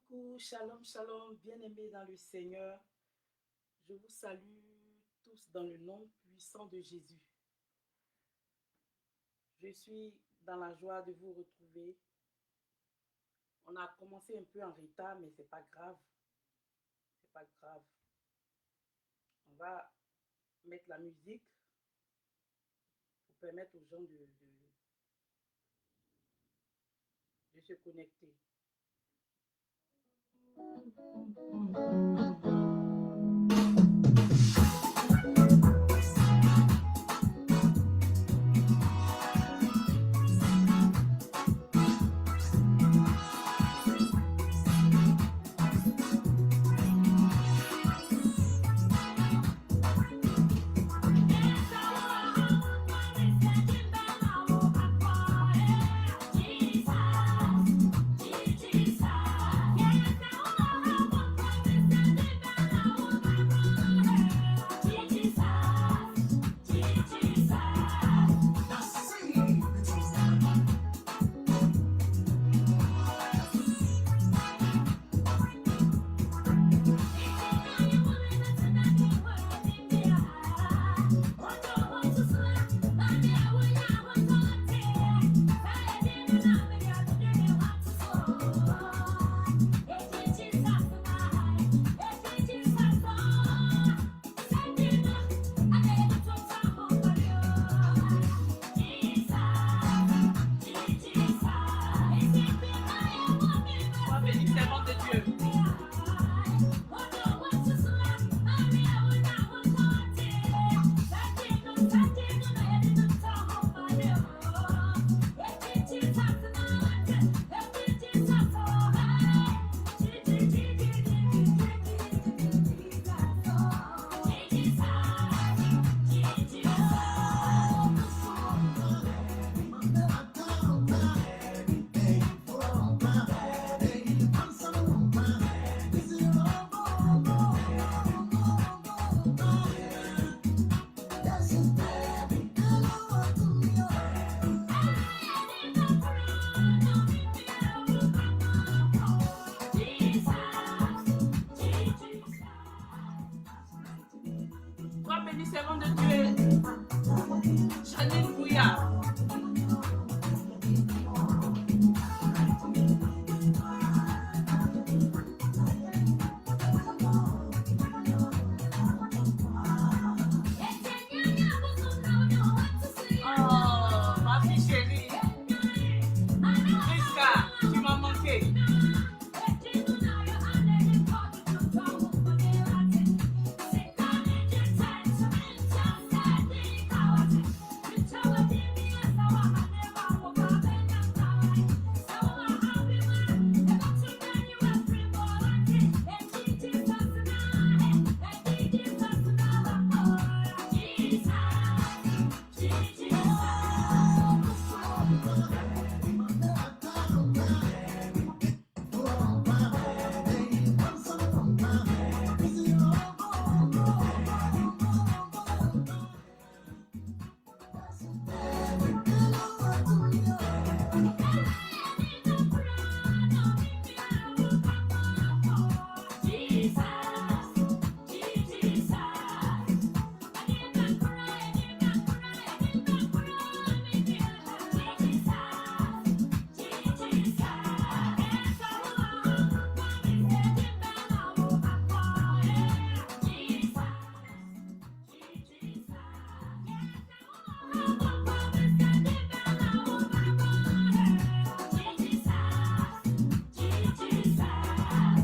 Coucou, shalom, shalom, bien-aimés dans le Seigneur. Je vous salue tous dans le nom puissant de Jésus. Je suis dans la joie de vous retrouver. On a commencé un peu en retard, mais c'est pas grave. C'est pas grave. On va mettre la musique pour permettre aux gens de se connecter. Sois béni, servant de Dieu. Janine Bouillard. Oh, ma fille chérie. Priska, tu m'as manqué.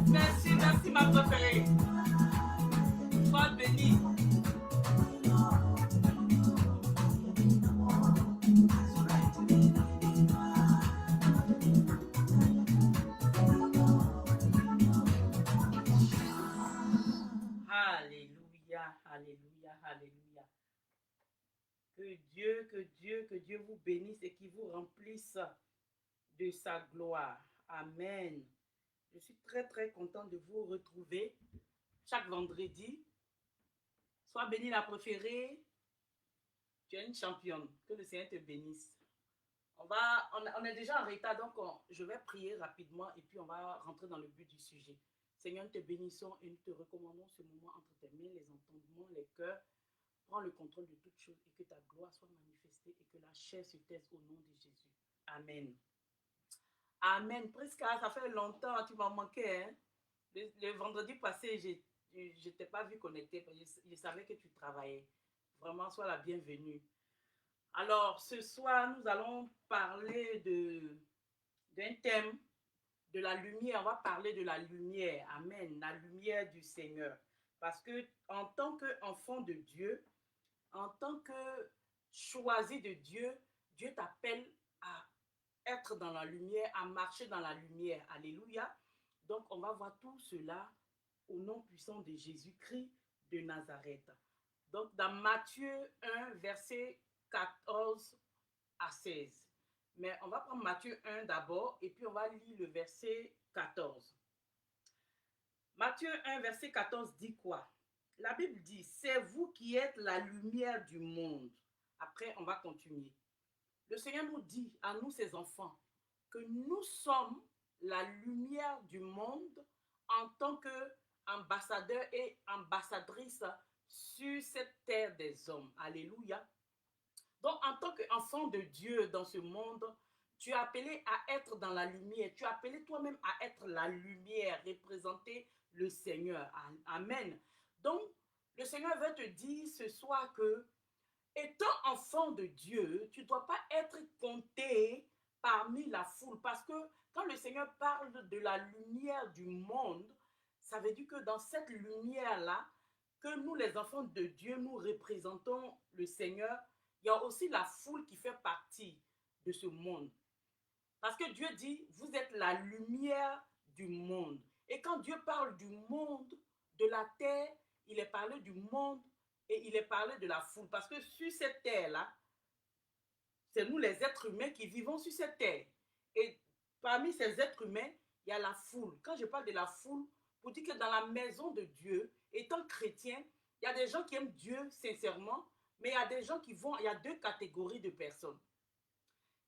Merci ma préférée. Sois bénie. Alléluia, alléluia, alléluia. Que Dieu vous bénisse et qu'il vous remplisse de sa gloire. Amen. Je suis très content de vous retrouver chaque vendredi. Sois bénie la préférée. Tu es une championne. Que le Seigneur te bénisse. On est déjà en retard, donc je vais prier rapidement et puis on va rentrer dans le but du sujet. Seigneur, nous te bénissons et nous te recommandons ce moment entre tes mains, les entendements, les cœurs. Prends le contrôle de toutes choses et que ta gloire soit manifestée et que la chair se taise au nom de Jésus. Amen. Amen. Prisca, ça fait longtemps, tu m'as manqué. Hein? Le vendredi passé, je ne t'ai pas vu connecter, je savais que tu travaillais. Vraiment, sois la bienvenue. Alors, ce soir, nous allons parler d'un thème de la lumière. On va parler de la lumière. Amen. La lumière du Seigneur. Parce que en tant qu'enfant de Dieu, en tant que choisi de Dieu, Dieu t'appelle à être dans la lumière, à marcher dans la lumière. Alléluia. Donc, on va voir tout cela au nom puissant de Jésus-Christ de Nazareth. Donc, dans Matthieu 1, verset 14 à 16. Mais on va prendre Matthieu 1 d'abord et puis on va lire le verset 14. Matthieu 1, verset 14 dit quoi? La Bible dit, c'est vous qui êtes la lumière du monde. Après, on va continuer. Le Seigneur nous dit, à nous ses enfants, que nous sommes la lumière du monde en tant qu'ambassadeurs et ambassadrices sur cette terre des hommes. Alléluia. Donc, en tant qu'enfant de Dieu dans ce monde, tu es appelé à être dans la lumière. Tu es appelé toi-même à être la lumière, représenter le Seigneur. Amen. Donc, le Seigneur veut te dire ce soir que, étant enfant de Dieu, tu ne dois pas être compté parmi la foule. Parce que quand le Seigneur parle de la lumière du monde, ça veut dire que dans cette lumière-là, que nous, les enfants de Dieu, nous représentons le Seigneur, il y a aussi la foule qui fait partie de ce monde. Parce que Dieu dit, vous êtes la lumière du monde. Et quand Dieu parle du monde, de la terre, il est parlé du monde et il est parlé de la foule. Parce que sur cette terre-là, c'est nous les êtres humains qui vivons sur cette terre. Et parmi ces êtres humains, il y a la foule. Quand je parle de la foule, pour dire que dans la maison de Dieu, étant chrétien, il y a des gens qui aiment Dieu sincèrement, mais il y a des gens qui vont, il y a deux catégories de personnes.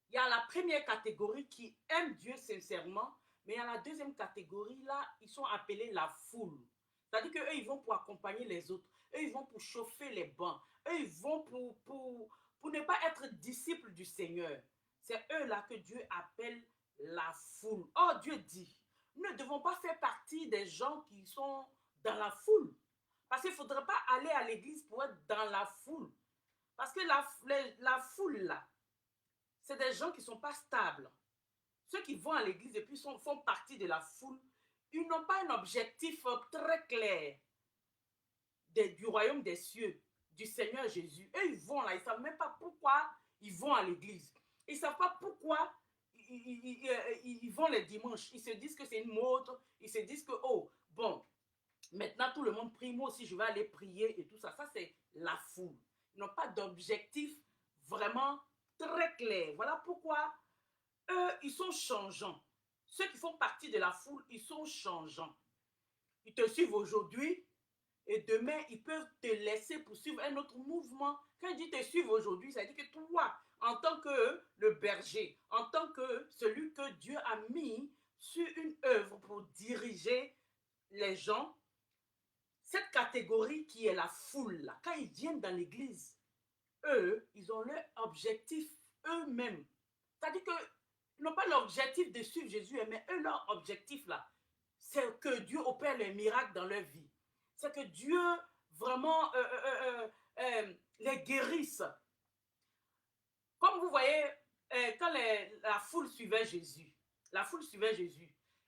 Il y a la première catégorie qui aime Dieu sincèrement, mais il y a la deuxième catégorie, là, ils sont appelés la foule. C'est-à-dire qu'eux, ils vont pour accompagner les autres. Eux, ils vont pour chauffer les bancs. Eux, ils vont pour ne pas être disciples du Seigneur. C'est eux-là que Dieu appelle la foule. Oh, Dieu dit, nous ne devons pas faire partie des gens qui sont dans la foule. Parce qu'il ne faudrait pas aller à l'église pour être dans la foule. Parce que la foule, là, c'est des gens qui ne sont pas stables. Ceux qui vont à l'église et puis font partie de la foule, ils n'ont pas un objectif très clair du royaume des cieux, du Seigneur Jésus. Eux, ils vont là, ils ne savent même pas pourquoi ils vont à l'église. Ils ne savent pas pourquoi ils vont les dimanches. Ils se disent que c'est une mode. Ils se disent que, oh, bon, maintenant tout le monde prie, moi aussi je vais aller prier et tout ça. Ça, c'est la foule. Ils n'ont pas d'objectif vraiment très clair. Voilà pourquoi eux, ils sont changeants. Ceux qui font partie de la foule, ils sont changeants. Ils te suivent aujourd'hui et demain, ils peuvent te laisser pour suivre un autre mouvement. Quand ils disent te suivre aujourd'hui, ça veut dire que toi, en tant que le berger, en tant que celui que Dieu a mis sur une œuvre pour diriger les gens, cette catégorie qui est la foule, là, quand ils viennent dans l'église, eux, ils ont leur objectif eux-mêmes. C'est-à-dire qu'ils n'ont pas l'objectif de suivre Jésus, mais eux, leur objectif, là, c'est que Dieu opère les miracles dans leur vie. C'est que Dieu vraiment les guérisse. Comme vous voyez, quand la foule suivait Jésus,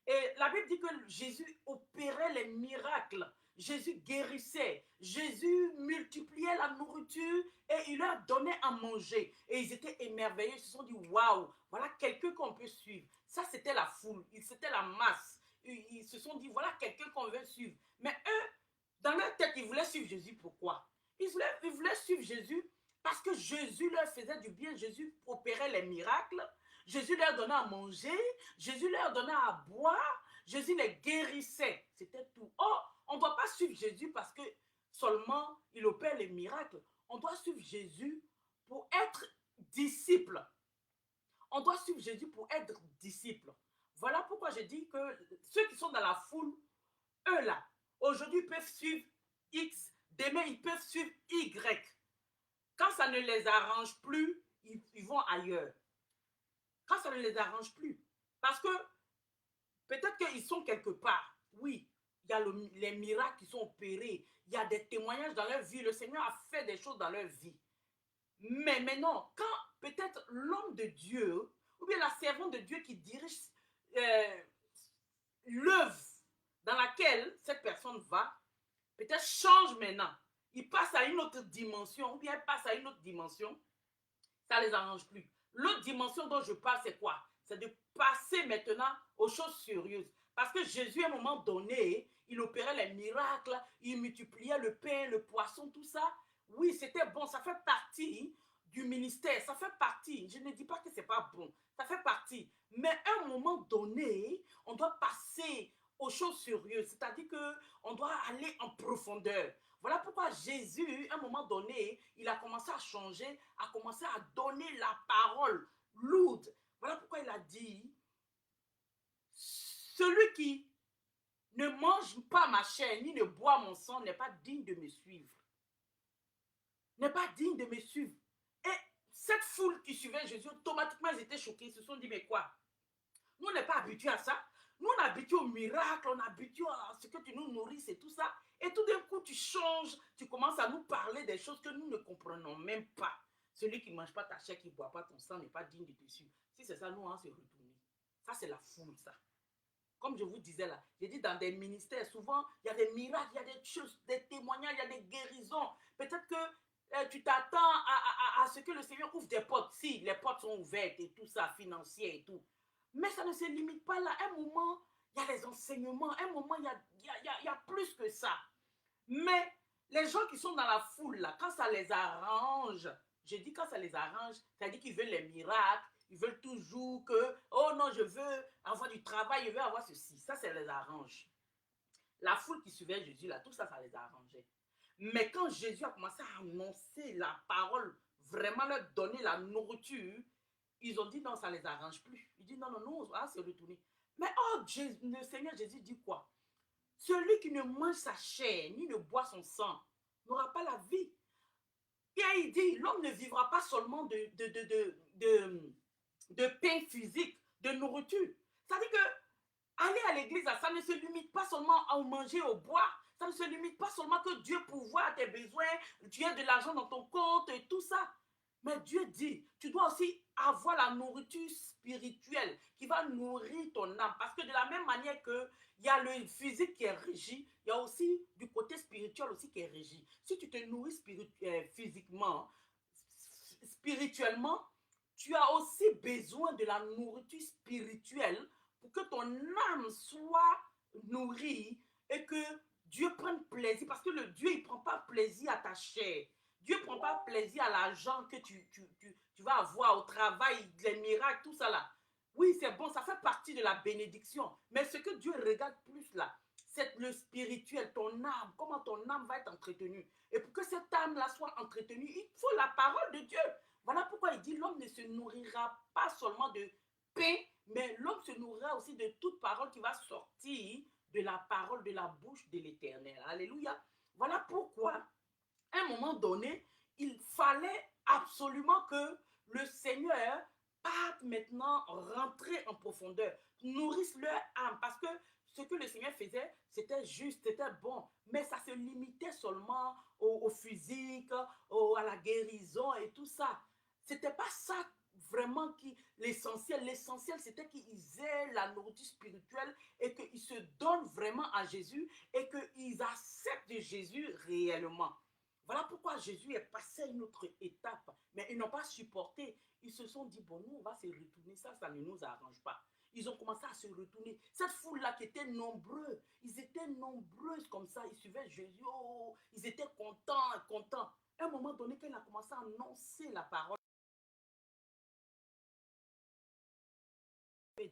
et la Bible dit que Jésus opérait les miracles. Jésus guérissait. Jésus multipliait la nourriture et il leur donnait à manger. Et ils étaient émerveillés. Ils se sont dit, waouh, voilà quelqu'un qu'on peut suivre. Ça, c'était la foule. C'était la masse. Ils se sont dit, voilà quelqu'un qu'on veut suivre. Mais eux, dans leur tête, ils voulaient suivre Jésus. Pourquoi? Ils voulaient suivre Jésus parce que Jésus leur faisait du bien. Jésus opérait les miracles. Jésus leur donnait à manger. Jésus leur donnait à boire. Jésus les guérissait. C'était tout. Oh, on ne doit pas suivre Jésus parce que seulement il opère les miracles. On doit suivre Jésus pour être disciple. On doit suivre Jésus pour être disciple. Voilà pourquoi je dis que ceux qui sont dans la foule, eux là, aujourd'hui peuvent suivre X, demain ils peuvent suivre Y. Quand ça ne les arrange plus, ils vont ailleurs. Quand ça ne les arrange plus. Parce que peut-être qu'ils sont quelque part. Oui, il y a les miracles qui sont opérés. Il y a des témoignages dans leur vie. Le Seigneur a fait des choses dans leur vie. Mais maintenant, quand peut-être l'homme de Dieu, ou bien la servante de Dieu qui dirige l'œuvre dans laquelle cette personne va, peut-être change maintenant. Il passe à une autre dimension, ou bien il passe à une autre dimension, ça ne les arrange plus. L'autre dimension dont je parle, c'est quoi? C'est de passer maintenant aux choses sérieuses. Parce que Jésus, à un moment donné, il opérait les miracles, il multipliait le pain, le poisson, tout ça. Oui, c'était bon, ça fait partie du ministère, ça fait partie. Je ne dis pas que ce n'est pas bon, ça fait partie. Mais à un moment donné, on doit passer aux choses sérieuses, c'est-à-dire qu'on doit aller en profondeur. Voilà pourquoi Jésus, à un moment donné, il a commencé à changer, a commencé à donner la parole lourde. Voilà pourquoi il a dit, celui qui ne mange pas ma chair, ni ne boit mon sang, n'est pas digne de me suivre. N'est pas digne de me suivre. Et cette foule qui suivait Jésus, automatiquement, ils étaient choqués. Ils se sont dit, mais quoi? Nous, on n'est pas habitués à ça. Nous, on est habitués au miracle, on est habitués à ce que tu nous nourrisses et tout ça. Et tout d'un coup, tu changes, tu commences à nous parler des choses que nous ne comprenons même pas. Celui qui ne mange pas ta chair, qui ne boit pas ton sang, n'est pas digne de te suivre. Si c'est ça, nous, on va se retourner. Ça, c'est la foule, ça. Comme je vous disais là, j'ai dit dans des ministères, souvent, il y a des miracles, il y a des choses, des témoignages, il y a des guérisons. Peut-être que tu t'attends à ce que le Seigneur ouvre des portes. Si, les portes sont ouvertes et tout ça, financières et tout. Mais ça ne se limite pas là. À un moment, il y a les enseignements. À un moment, il y a plus que ça. Mais les gens qui sont dans la foule, là, quand ça les arrange, je dis quand ça les arrange, c'est-à-dire qu'ils veulent les miracles, ils veulent toujours que, oh non, je veux avoir du travail, je veux avoir ceci. Ça les arrange. La foule qui suivait Jésus, là, tout ça, ça les arrangeait. Mais quand Jésus a commencé à annoncer la parole, vraiment leur donner la nourriture, ils ont dit non, ça ne les arrange plus. Il dit non, non, non, on va se retourner. Mais oh, le Seigneur Jésus dit quoi? Celui qui ne mange sa chair, ni ne boit son sang, n'aura pas la vie. Et il dit, l'homme ne vivra pas seulement de pain physique, de nourriture. Ça dit que aller à l'église, ça ne se limite pas seulement à manger, au boire. Ça ne se limite pas seulement que Dieu pourvoit tes besoins, tu as de l'argent dans ton compte et tout ça. Mais Dieu dit, tu dois aussi avoir la nourriture spirituelle qui va nourrir ton âme. Parce que de la même manière qu'il y a le physique qui est régi, il y a aussi du côté spirituel aussi qui est régi. Si tu te nourris physiquement, spirituellement, tu as aussi besoin de la nourriture spirituelle pour que ton âme soit nourrie et que Dieu prenne plaisir. Parce que le Dieu, il ne prend pas plaisir à ta chair. Dieu ne prend pas plaisir à l'argent que tu vas avoir au travail, les miracles, tout ça là. Oui, c'est bon, ça fait partie de la bénédiction. Mais ce que Dieu regarde plus là, c'est le spirituel, ton âme, comment ton âme va être entretenue. Et pour que cette âme-là soit entretenue, il faut la parole de Dieu. Voilà pourquoi il dit l'homme ne se nourrira pas seulement de pain, mais l'homme se nourrira aussi de toute parole qui va sortir de la parole de la bouche de l'Éternel. Alléluia. Voilà pourquoi, à un moment donné, il fallait absolument que le Seigneur parte maintenant rentrer en profondeur, nourrisse leur âme, parce que ce que le Seigneur faisait, c'était juste, c'était bon, mais ça se limitait seulement au physique, à la guérison et tout ça. C'était pas ça vraiment l'essentiel. L'essentiel, c'était qu'ils aient la nourriture spirituelle et qu'ils se donnent vraiment à Jésus et qu'ils acceptent Jésus réellement. Voilà pourquoi Jésus est passé à une autre étape. Mais ils n'ont pas supporté. Ils se sont dit, bon, nous, on va se retourner. Ça ne nous arrange pas. Ils ont commencé à se retourner. Cette foule-là qui était nombreux, ils étaient nombreux comme ça. Ils suivaient Jésus. Oh, ils étaient contents, contents. À un moment donné, quand il a commencé à annoncer la parole,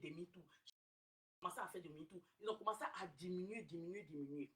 demi-tour. Ils ont commencé à faire demi-tour. Ils ont commencé à diminuer, diminuer, diminuer.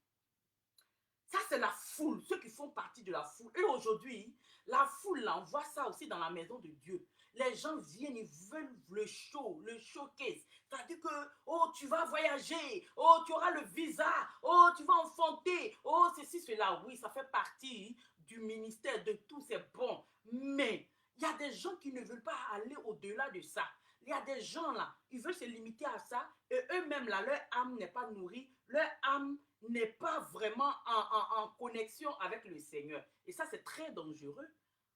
Ça, c'est la foule, ceux qui font partie de la foule. Et aujourd'hui, la foule, là, on voit ça aussi dans la maison de Dieu. Les gens viennent, ils veulent le show, le showcase. C'est-à-dire que, oh, tu vas voyager, oh, tu auras le visa, oh, tu vas enfanter, oh, ceci, cela. Oui, ça fait partie du ministère, de tout, c'est bon. Mais il y a des gens qui ne veulent pas aller au-delà de ça. Il y a des gens là, ils veulent se limiter à ça et eux-mêmes là, leur âme n'est pas nourrie, leur âme n'est pas vraiment en connexion avec le Seigneur. Et ça, c'est très dangereux.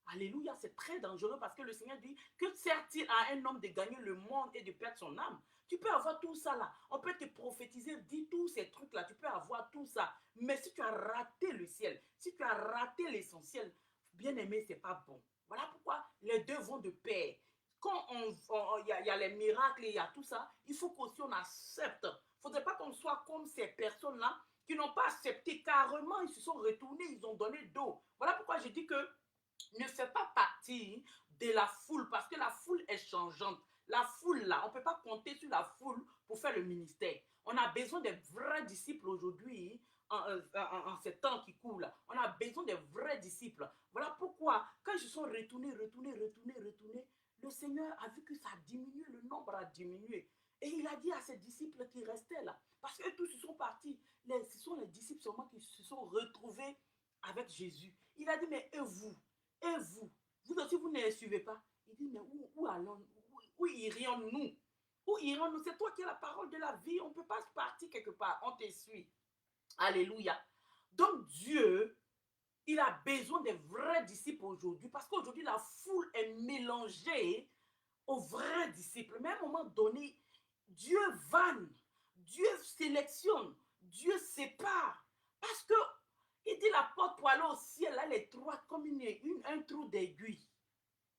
Alléluia, c'est très dangereux parce que le Seigneur dit que sert-il à un homme de gagner le monde et de perdre son âme? Tu peux avoir tout ça là. On peut te prophétiser, dire tous ces trucs là. Tu peux avoir tout ça. Mais si tu as raté le ciel, si tu as raté l'essentiel, bien aimé, c'est pas bon. Voilà pourquoi les deux vont de pair. Quand il y a les miracles et il y a tout ça, il faut qu'aussi on accepte. Il ne faudrait pas qu'on soit comme ces personnes-là qui n'ont pas accepté carrément, ils se sont retournés, ils ont donné dos. Voilà pourquoi je dis que ne fais pas partie de la foule parce que la foule est changeante. La foule là, on ne peut pas compter sur la foule pour faire le ministère. On a besoin des vrais disciples aujourd'hui en ces temps qui coulent. On a besoin des vrais disciples. Voilà pourquoi quand ils se sont retournés, le Seigneur a vu que ça a diminué, le nombre a diminué. Et il a dit à ses disciples qui restaient là, parce que tous ils sont partis, ce sont les disciples seulement qui se sont retrouvés avec Jésus. Il a dit, mais et vous, vous aussi, vous ne les suivez pas. Il dit, mais où allons, où irions-nous? Où irions-nous? C'est toi qui as la parole de la vie. On ne peut pas partir quelque part. On te suit. Alléluia. Donc Dieu, il a besoin des vrais disciples aujourd'hui parce qu'aujourd'hui, la foule est mélangée aux vrais disciples. Mais à un moment donné, Dieu vanne, Dieu sélectionne, Dieu sépare. Parce que il dit la porte pour aller au ciel, elle est étroite comme un trou d'aiguille.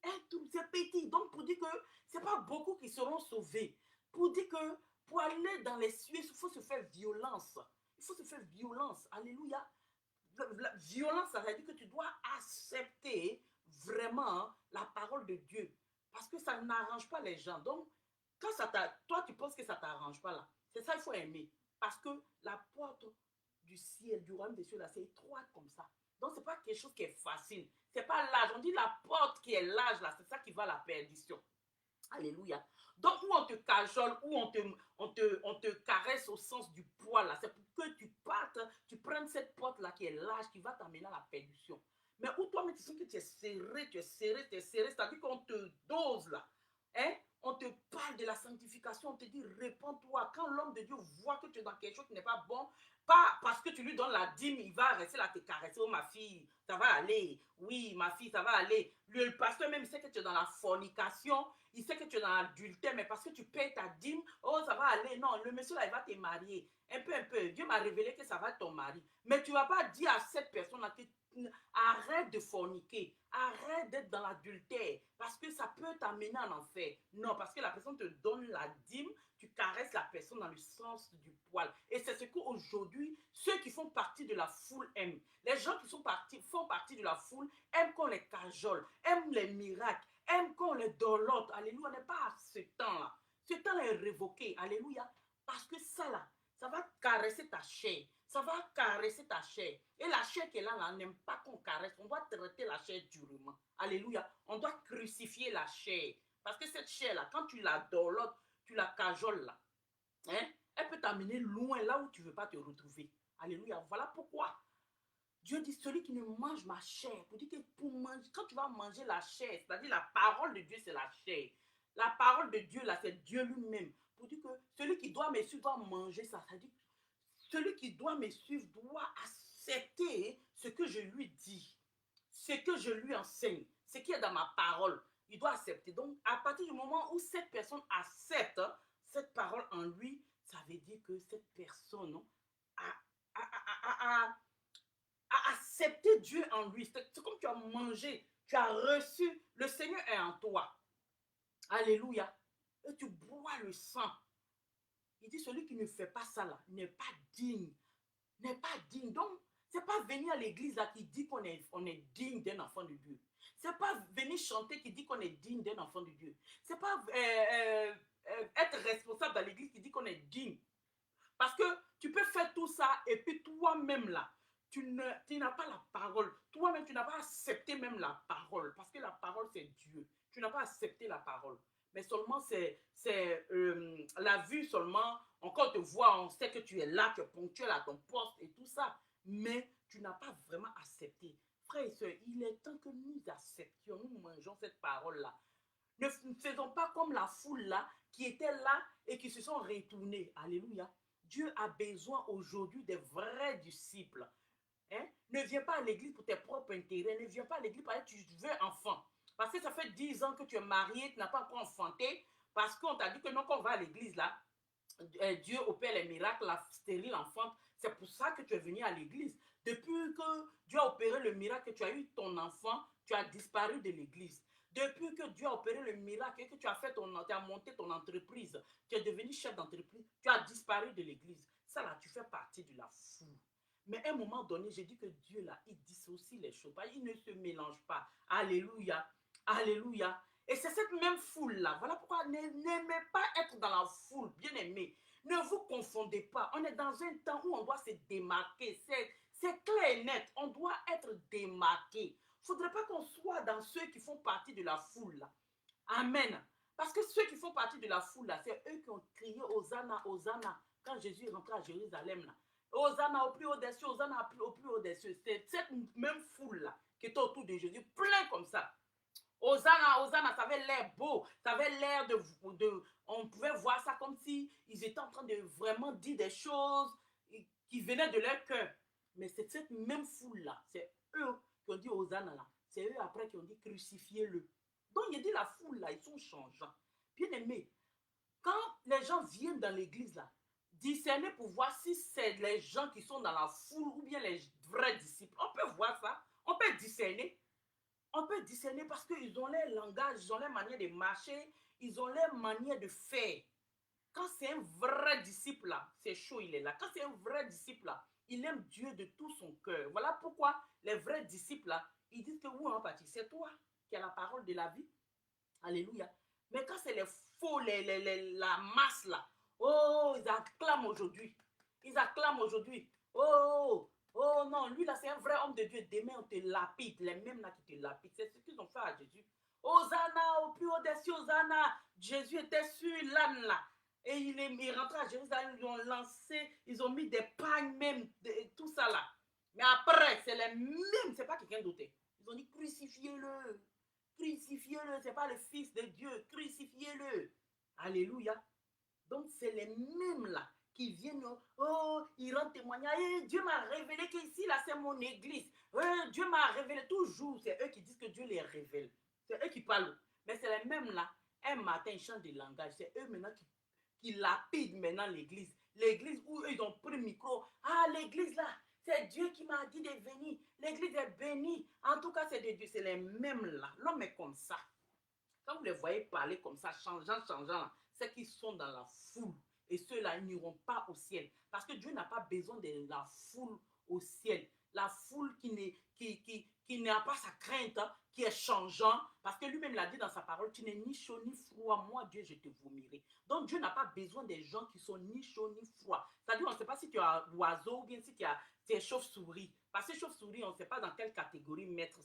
Un trou, c'est petit. Donc pour dire que ce n'est pas beaucoup qui seront sauvés. Pour dire que pour aller dans les cieux, il faut se faire violence. Il faut se faire violence. Alléluia. La violence, ça veut dire que tu dois accepter vraiment la parole de Dieu. Parce que ça n'arrange pas les gens. Donc, quand toi, tu penses que ça ne t'arrange pas là, c'est ça qu'il faut aimer. Parce que la porte du ciel, du royaume des cieux, là, c'est étroite comme ça. Donc, ce n'est pas quelque chose qui est facile. Ce n'est pas l'âge. On dit la porte qui est l'âge, là, c'est ça qui va à la perdition. Alléluia. Donc, où on te cajole, où on te caresse au sens du poil, là, c'est pour que tu partes, tu prennes cette porte-là qui est large, qui va t'amener à la perdition. Mais où toi-même, tu sens que tu es serré, c'est-à-dire qu'on te dose, là. Hein? On te parle de la sanctification, on te dit, répands-toi. Quand l'homme de Dieu voit que tu es dans quelque chose qui n'est pas bon, pas parce que tu lui donnes la dîme, il va rester là te caresser. Oh, ma fille, ça va aller. Oui, ma fille, ça va aller. Le pasteur même, il sait que tu es dans la fornication, il sait que tu es dans l'adultère, mais parce que tu payes ta dîme, oh, ça va aller. Non, le monsieur là, il va te marier. Un peu. Dieu m'a révélé que ça va être ton mari. Mais tu ne vas pas dire à cette personne-là que arrête de forniquer, arrête d'être dans l'adultère, parce que ça peut t'amener en enfer. Non, parce que la personne te donne la dîme, tu caresses la personne dans le sens du poil. Et c'est ce qu'aujourd'hui, ceux qui font partie de la foule aiment. Les gens qui font partie de la foule aiment qu'on les cajole, aiment les miracles, aiment qu'on les dolote. Alléluia, on n'est pas à ce temps-là. Ce temps-là est révoqué. Alléluia. Parce que ça là, ça va caresser ta chair. Ça va caresser ta chair. Et la chair qui est là, n'aime pas qu'on caresse. On doit traiter la chair durement. Alléluia. On doit crucifier la chair. Parce que cette chair-là, quand tu la dolotes, tu la cajoles là, hein, elle peut t'amener loin là où tu ne veux pas te retrouver. Alléluia. Voilà pourquoi Dieu dit, celui qui ne mange ma chair, pour dire que pour manger, quand tu vas manger la chair, c'est-à-dire la parole de Dieu, c'est la chair. La parole de Dieu, là, c'est Dieu lui-même. Pour dire que celui qui doit me suivre doit manger ça. C'est-à-dire celui qui doit me suivre doit accepter ce que je lui dis, ce que je lui enseigne, ce qui est dans ma parole. Il doit accepter. Donc, à partir du moment où cette personne accepte cette parole en lui, ça veut dire que cette personne a accepté Dieu en lui. C'est comme tu as mangé, tu as reçu, le Seigneur est en toi. Alléluia. Et tu bois le sang. Il dit, celui qui ne fait pas ça là, n'est pas digne. N'est pas digne. Donc, ce n'est pas venir à l'église là qui dit qu'on est digne d'un enfant de Dieu. Ce n'est pas venir chanter qui dit qu'on est digne d'un enfant de Dieu. Ce n'est pas être responsable dans l'église qui dit qu'on est digne. Parce que tu peux faire tout ça et puis toi-même là, tu n'as pas la parole. Toi-même, tu n'as pas accepté même la parole. Parce que la parole, c'est Dieu. Tu n'as pas accepté la parole. Mais seulement, c'est la vue seulement. Encore te voit, on sait que tu es là, tu es ponctuel à ton poste et tout ça. Mais tu n'as pas vraiment accepté. Frères et sœurs, il est temps que nous acceptions, nous mangeons cette parole-là. Ne faisons pas comme la foule là, qui était là et qui se sont retournés. Alléluia. Dieu a besoin aujourd'hui des vrais disciples. Hein? Ne viens pas à l'église pour tes propres intérêts. Ne viens pas à l'église parce que tu veux enfant. Parce que ça fait 10 ans que tu es marié, tu n'as pas encore enfanté. Parce qu'on t'a dit que non, quand on va à l'église là, Dieu opère les miracles, la stérile enfante. C'est pour ça que tu es venu à l'église. Depuis que Dieu a opéré le miracle, que tu as eu ton enfant, tu as disparu de l'église. Depuis que Dieu a opéré le miracle et que tu as monté ton entreprise, tu es devenu chef d'entreprise, tu as disparu de l'église. Ça là, tu fais partie de la foule. Mais à un moment donné, j'ai dit que Dieu là, il dissocie les choses. Il ne se mélange pas. Alléluia. Alléluia. Et c'est cette même foule-là. Voilà pourquoi n'aimez pas être dans la foule, bien aimé. Ne vous confondez pas. On est dans un temps où on doit se démarquer. C'est clair et net. On doit être démarqué. Il ne faudrait pas qu'on soit dans ceux qui font partie de la foule-là. Amen. Parce que ceux qui font partie de la foule-là, c'est eux qui ont crié Hosanna, Hosanna, quand Jésus est rentré à Jérusalem. Là. Hosanna au plus haut des cieux, Hosanna au plus haut des cieux. C'est cette même foule-là qui était autour de Jésus, plein comme ça. Hosanna, Hosanna, ça avait l'air beau, ça avait l'air on pouvait voir ça comme si ils étaient en train de vraiment dire des choses qui venaient de leur cœur. Mais c'est cette même foule-là, c'est eux qui ont dit Hosanna là, c'est eux après qui ont dit crucifiez-le. Donc il dit la foule là, ils sont changeants. Bien aimé, quand les gens viennent dans l'église là, discerner pour voir si c'est les gens qui sont dans la foule ou bien les vrais disciples. On peut voir ça, on peut discerner. On peut discerner parce qu'ils ont leur langage, ils ont leur manière de marcher, ils ont leur manière de faire. Quand c'est un vrai disciple là, c'est chaud, il est là. Quand c'est un vrai disciple là, il aime Dieu de tout son cœur. Voilà pourquoi les vrais disciples là, ils disent que oui, en partie, c'est toi qui as la parole de la vie. Alléluia. Mais quand c'est les faux, la masse là, oh, ils acclament aujourd'hui. Ils acclament aujourd'hui. Oh, oh non, lui là, c'est un vrai homme de Dieu. Demain, on te lapide. Les mêmes là qui te lapident. C'est ce qu'ils ont fait à Jésus. Hosanna, au plus haut des cieux, Hosanna. Jésus était sur l'âne là. Et il rentre à Jérusalem, ils ont lancé, ils ont mis des pagnes même, tout ça là. Mais après, c'est les mêmes, c'est pas quelqu'un d'autre. Ils ont dit crucifiez-le. Crucifiez-le, ce n'est pas le Fils de Dieu, crucifiez-le. Alléluia. Donc, c'est les mêmes là qui viennent, oh, ils rendent témoignage. Eh, Dieu m'a révélé qu'ici, là, c'est mon église. Dieu m'a révélé. Toujours, c'est eux qui disent que Dieu les révèle. C'est eux qui parlent. Mais c'est les mêmes là. Un matin, ils changent de langage. C'est eux maintenant qui lapident maintenant l'église. L'église où eux, ils ont pris le micro. Ah, l'église là, c'est Dieu qui m'a dit de venir. L'église est bénie. En tout cas, c'est de Dieu. C'est les mêmes là. L'homme est comme ça. Quand vous les voyez parler comme ça, changeant, c'est qu'ils sont dans la foule. Et ceux-là n'iront pas au ciel. Parce que Dieu n'a pas besoin de la foule au ciel. La foule qui n'a pas sa crainte, qui est changeant. Parce que lui-même l'a dit dans sa parole, tu n'es ni chaud ni froid. Moi, Dieu, je te vomirai. Donc, Dieu n'a pas besoin des gens qui sont ni chauds ni froids. C'est-à-dire, on ne sait pas si tu as oiseau ou bien si tu es chauve-souris. Parce que chauve-souris, on ne sait pas dans quelle catégorie mettre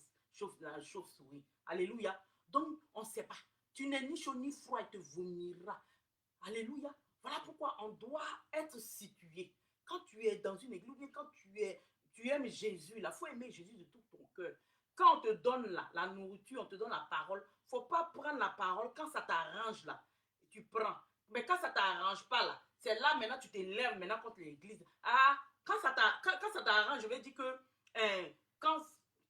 la chauve-souris. Alléluia. Donc, on ne sait pas. Tu n'es ni chaud ni froid, il te vomira. Alléluia. Voilà pourquoi on doit être situé. Quand tu es dans une église, quand tu aimes Jésus, il faut aimer Jésus de tout ton cœur. Quand on te donne la nourriture, on te donne la parole, il ne faut pas prendre la parole quand ça t'arrange là. Tu prends. Mais quand ça ne t'arrange pas là, c'est là maintenant tu t'élèves maintenant contre l'église. Ah, quand ça t'arrange, je vais dire que quand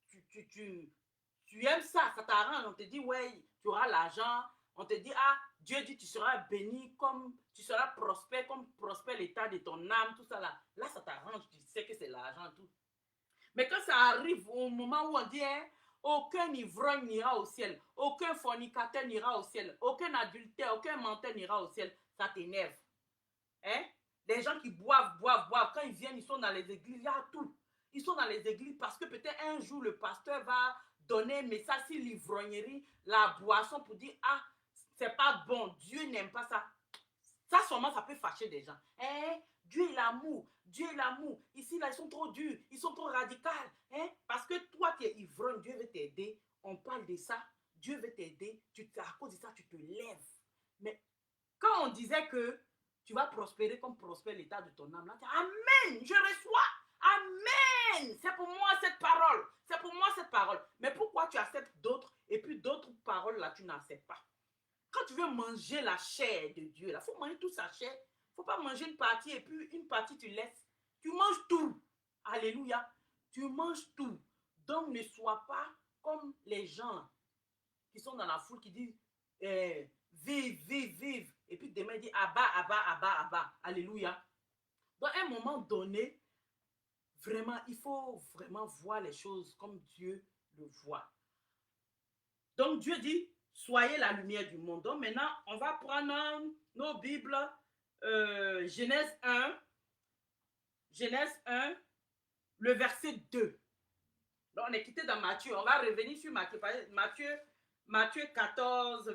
tu aimes ça, ça t'arrange, on te dit, ouais, tu auras l'argent, on te dit, ah, Dieu dit, tu seras béni, comme tu seras prospère, comme prospère l'état de ton âme, tout ça là. Là, ça t'arrange, tu sais que c'est l'argent, tout. Mais quand ça arrive au moment où on dit, hein, aucun ivrogne n'ira au ciel, aucun fornicateur n'ira au ciel, aucun adultère, aucun menteur n'ira au ciel, ça t'énerve. Hein? Les gens qui boivent, quand ils viennent, ils sont dans les églises, il y a tout. Ils sont dans les églises parce que peut-être un jour, le pasteur va donner un message sur l'ivrognerie, la boisson pour dire, ah, c'est pas bon, Dieu n'aime pas ça. Ça, sûrement, ça peut fâcher des gens. Hein? Dieu est l'amour. Dieu est l'amour. Ici, là, ils sont trop durs. Ils sont trop radicaux. Hein? Parce que toi, tu es ivrogne. Dieu veut t'aider. On parle de ça. Dieu veut t'aider. À cause de ça, tu te lèves. Mais quand on disait que tu vas prospérer comme prospère l'état de ton âme, là, tu dis, Amen, je reçois. Amen. C'est pour moi cette parole. C'est pour moi cette parole. Mais pourquoi tu acceptes d'autres et puis d'autres paroles là, tu n'acceptes pas? Quand tu veux manger la chair de Dieu, il faut manger toute sa chair. Il ne faut pas manger une partie et puis une partie tu laisses. Tu manges tout. Alléluia. Tu manges tout. Donc ne sois pas comme les gens qui sont dans la foule qui disent vive, vive, vive. Et puis demain il dit abat, abat, abat, abat. Alléluia. Donc à un moment donné, vraiment, il faut vraiment voir les choses comme Dieu le voit. Donc Dieu dit, soyez la lumière du monde. Donc maintenant, on va prendre nos Bibles, Genèse 1, le verset 2. Donc on est quitté dans Matthieu. On va revenir sur Matthieu. Matthieu 14,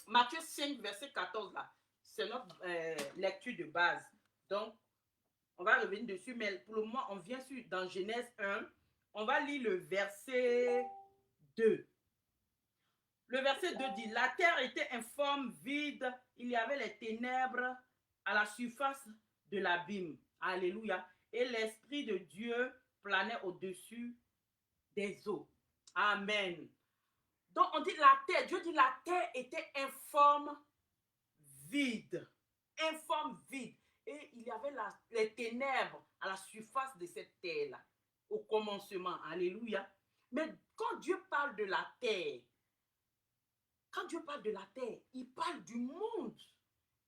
Matthieu 5, verset 14 là. C'est notre lecture de base. Donc, on va revenir dessus, mais pour le moment, on vient dans Genèse 1. On va lire le verset 2. Le verset 2 dit, la terre était informe, vide, il y avait les ténèbres à la surface de l'abîme. Alléluia. Et l'Esprit de Dieu planait au-dessus des eaux. Amen. Donc on dit la terre, Dieu dit la terre était informe, vide. Informe, vide. Et il y avait les ténèbres à la surface de cette terre-là, au commencement. Alléluia. Mais quand Dieu parle de la terre, il parle du monde.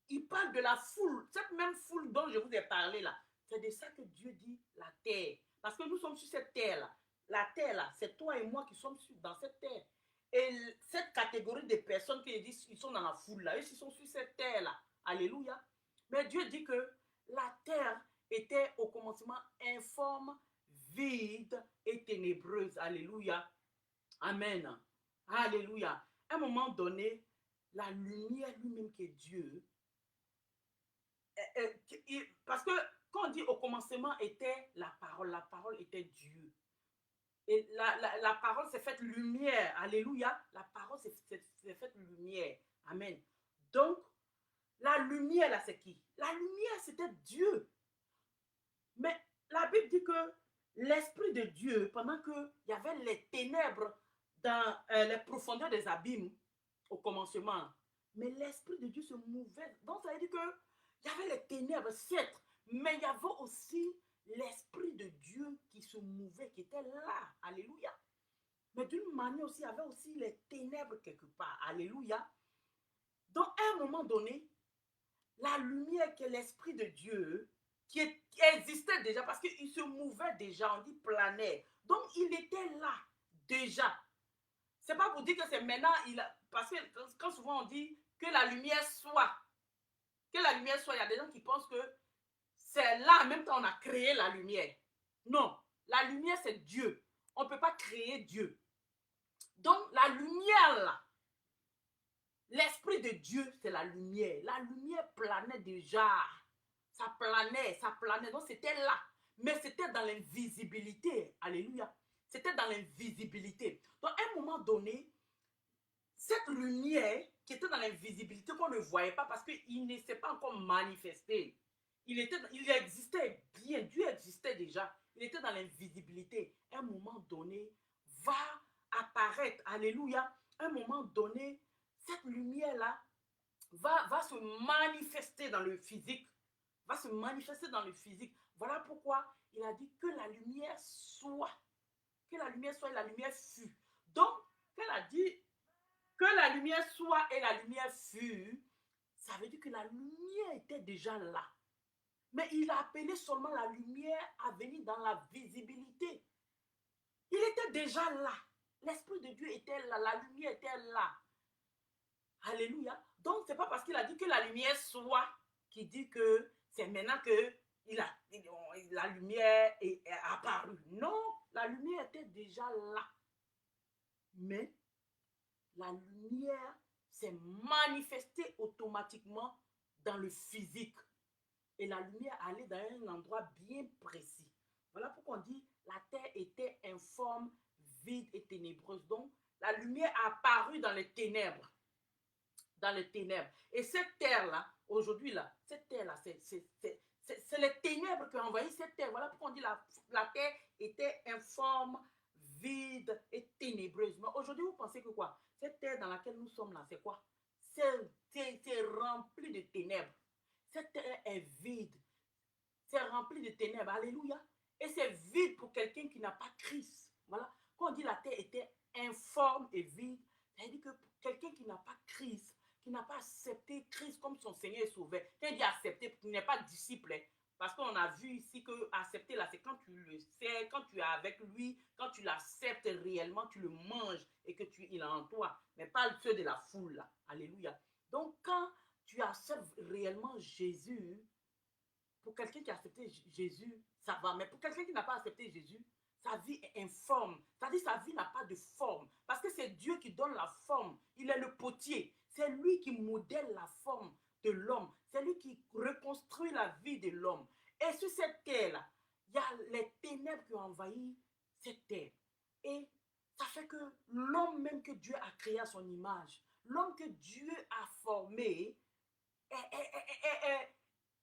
Il parle de la foule. Cette même foule dont je vous ai parlé là. C'est de ça que Dieu dit la terre. Parce que nous sommes sur cette terre-là. La terre-là, c'est toi et moi qui sommes dans cette terre. Et cette catégorie de personnes qui disent qu'ils sont dans la foule là, ils sont sur cette terre-là. Alléluia. Mais Dieu dit que la terre était au commencement informe, vide et ténébreuse. Alléluia. Amen. Alléluia. À un moment donné, la lumière lui-même qui est Dieu, parce que quand on dit au commencement était la parole était Dieu. Et la parole s'est faite lumière. Alléluia. La parole s'est faite lumière. Amen. Donc, la lumière là, c'est qui? La lumière, c'était Dieu. Mais la Bible dit que l'Esprit de Dieu, pendant qu'il y avait les ténèbres dans les profondeurs des abîmes, au commencement, mais l'Esprit de Dieu se mouvait. Donc, ça veut dire qu'il y avait les ténèbres, certes, mais il y avait aussi l'Esprit de Dieu qui se mouvait, qui était là. Alléluia. Mais d'une manière aussi, il y avait aussi les ténèbres quelque part. Alléluia. Donc, à un moment donné, la lumière qui est l'Esprit de Dieu, qui existait déjà, parce qu'il se mouvait déjà, on dit planait. Donc, il était là, déjà. C'est pas pour dire que c'est maintenant, parce que quand souvent on dit que la lumière soit, il y a des gens qui pensent que c'est là, en même temps, on a créé la lumière. Non, la lumière, c'est Dieu. On ne peut pas créer Dieu. Donc, la lumière, là, l'Esprit de Dieu, c'est la lumière. La lumière planait déjà. Ça planait. Donc, c'était là. Mais c'était dans l'invisibilité. Alléluia. C'était dans l'invisibilité. Donc, à un moment donné, cette lumière qui était dans l'invisibilité, qu'on ne voyait pas parce qu'il ne s'est pas encore manifesté. Il existait bien. Dieu existait déjà. Il était dans l'invisibilité. À un moment donné, va apparaître. Alléluia. À un moment donné, cette lumière-là va se manifester dans le physique. Voilà pourquoi il a dit que la lumière soit. Que la lumière soit et la lumière fut. Donc, qu'elle a dit que la lumière soit et la lumière fut, ça veut dire que la lumière était déjà là. Mais il a appelé seulement la lumière à venir dans la visibilité. Il était déjà là. L'Esprit de Dieu était là. La lumière était là. Alléluia. Donc, ce n'est pas parce qu'il a dit que la lumière soit qu'il dit que c'est maintenant que la lumière est apparue. Non, la lumière était déjà là. Mais la lumière s'est manifestée automatiquement dans le physique. et la lumière allait dans un endroit bien précis. Voilà pourquoi on dit la terre était informe, vide et ténébreuse. Donc, la lumière a apparu dans les ténèbres. Dans les ténèbres. Et cette terre-là, aujourd'hui, là, cette terre-là, c'est les ténèbres qui ont envahi cette terre. Voilà pourquoi on dit la terre était informe, vide et ténébreuse. Mais aujourd'hui, vous pensez que quoi? Cette terre dans laquelle nous sommes là, c'est quoi? C'est rempli de ténèbres. Cette terre est vide. C'est rempli de ténèbres. Alléluia. Et c'est vide pour quelqu'un qui n'a pas Christ. Voilà. Quand on dit la terre était informe et vide, ça veut dire que pour quelqu'un qui n'a pas Christ, qui n'a pas accepté Christ comme son Seigneur et Sauveur, quand il dit accepter, qui n'est pas disciple, parce qu'on a vu ici que accepter là, c'est quand tu le sais, quand tu es avec lui, quand tu l'acceptes réellement, tu le manges et que il est en toi, mais pas ceux de la foule là. Alléluia. Donc quand tu acceptes réellement Jésus, pour quelqu'un qui a accepté Jésus, ça va. Mais pour quelqu'un qui n'a pas accepté Jésus, sa vie est informe. C'est-à-dire sa vie n'a pas de forme. Parce que c'est Dieu qui donne la forme. Il est le potier. C'est lui qui modèle la forme de l'homme. C'est lui qui reconstruit la vie de l'homme. Et sur cette terre-là, il y a les ténèbres qui ont envahi cette terre. Et ça fait que l'homme même que Dieu a créé à son image, l'homme que Dieu a formé,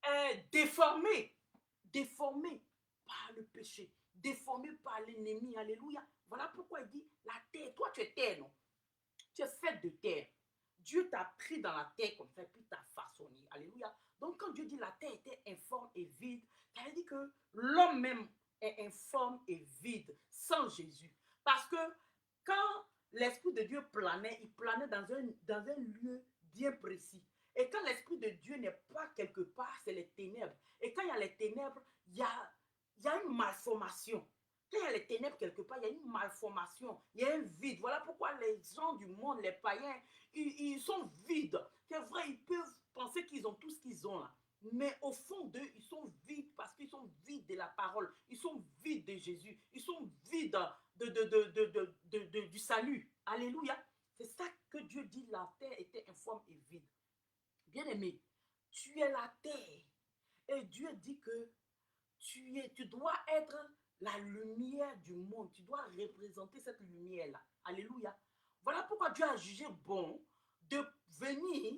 est déformé par le péché, déformé par l'ennemi. Alléluia. Voilà pourquoi il dit la terre. Toi, tu es terre, non? Tu es fait de terre. Dieu t'a pris dans la terre comme ça, puis t'a façonné. Alléluia. Donc, quand Dieu dit la terre était informe et vide, ça veut dire que l'homme même est informe et vide sans Jésus. Parce que quand l'Esprit de Dieu planait, il planait dans un lieu bien précis. Et quand l'Esprit de Dieu n'est pas quelque part, c'est les ténèbres. Et quand il y a les ténèbres, il y a une malformation. Quand il y a les ténèbres quelque part, il y a une malformation, il y a un vide. Voilà pourquoi les gens du monde, les païens, ils sont vides. C'est vrai, ils peuvent penser qu'ils ont tout ce qu'ils ont là. Mais au fond d'eux, ils sont vides parce qu'ils sont vides de la parole. Ils sont vides de Jésus. Ils sont vides du salut. Alléluia. C'est ça que Dieu dit, la terre était informe et vide. Bien-aimé, tu es la terre. Et Dieu dit que tu dois être la lumière du monde. Tu dois représenter cette lumière-là. Alléluia. Voilà pourquoi Dieu a jugé bon de venir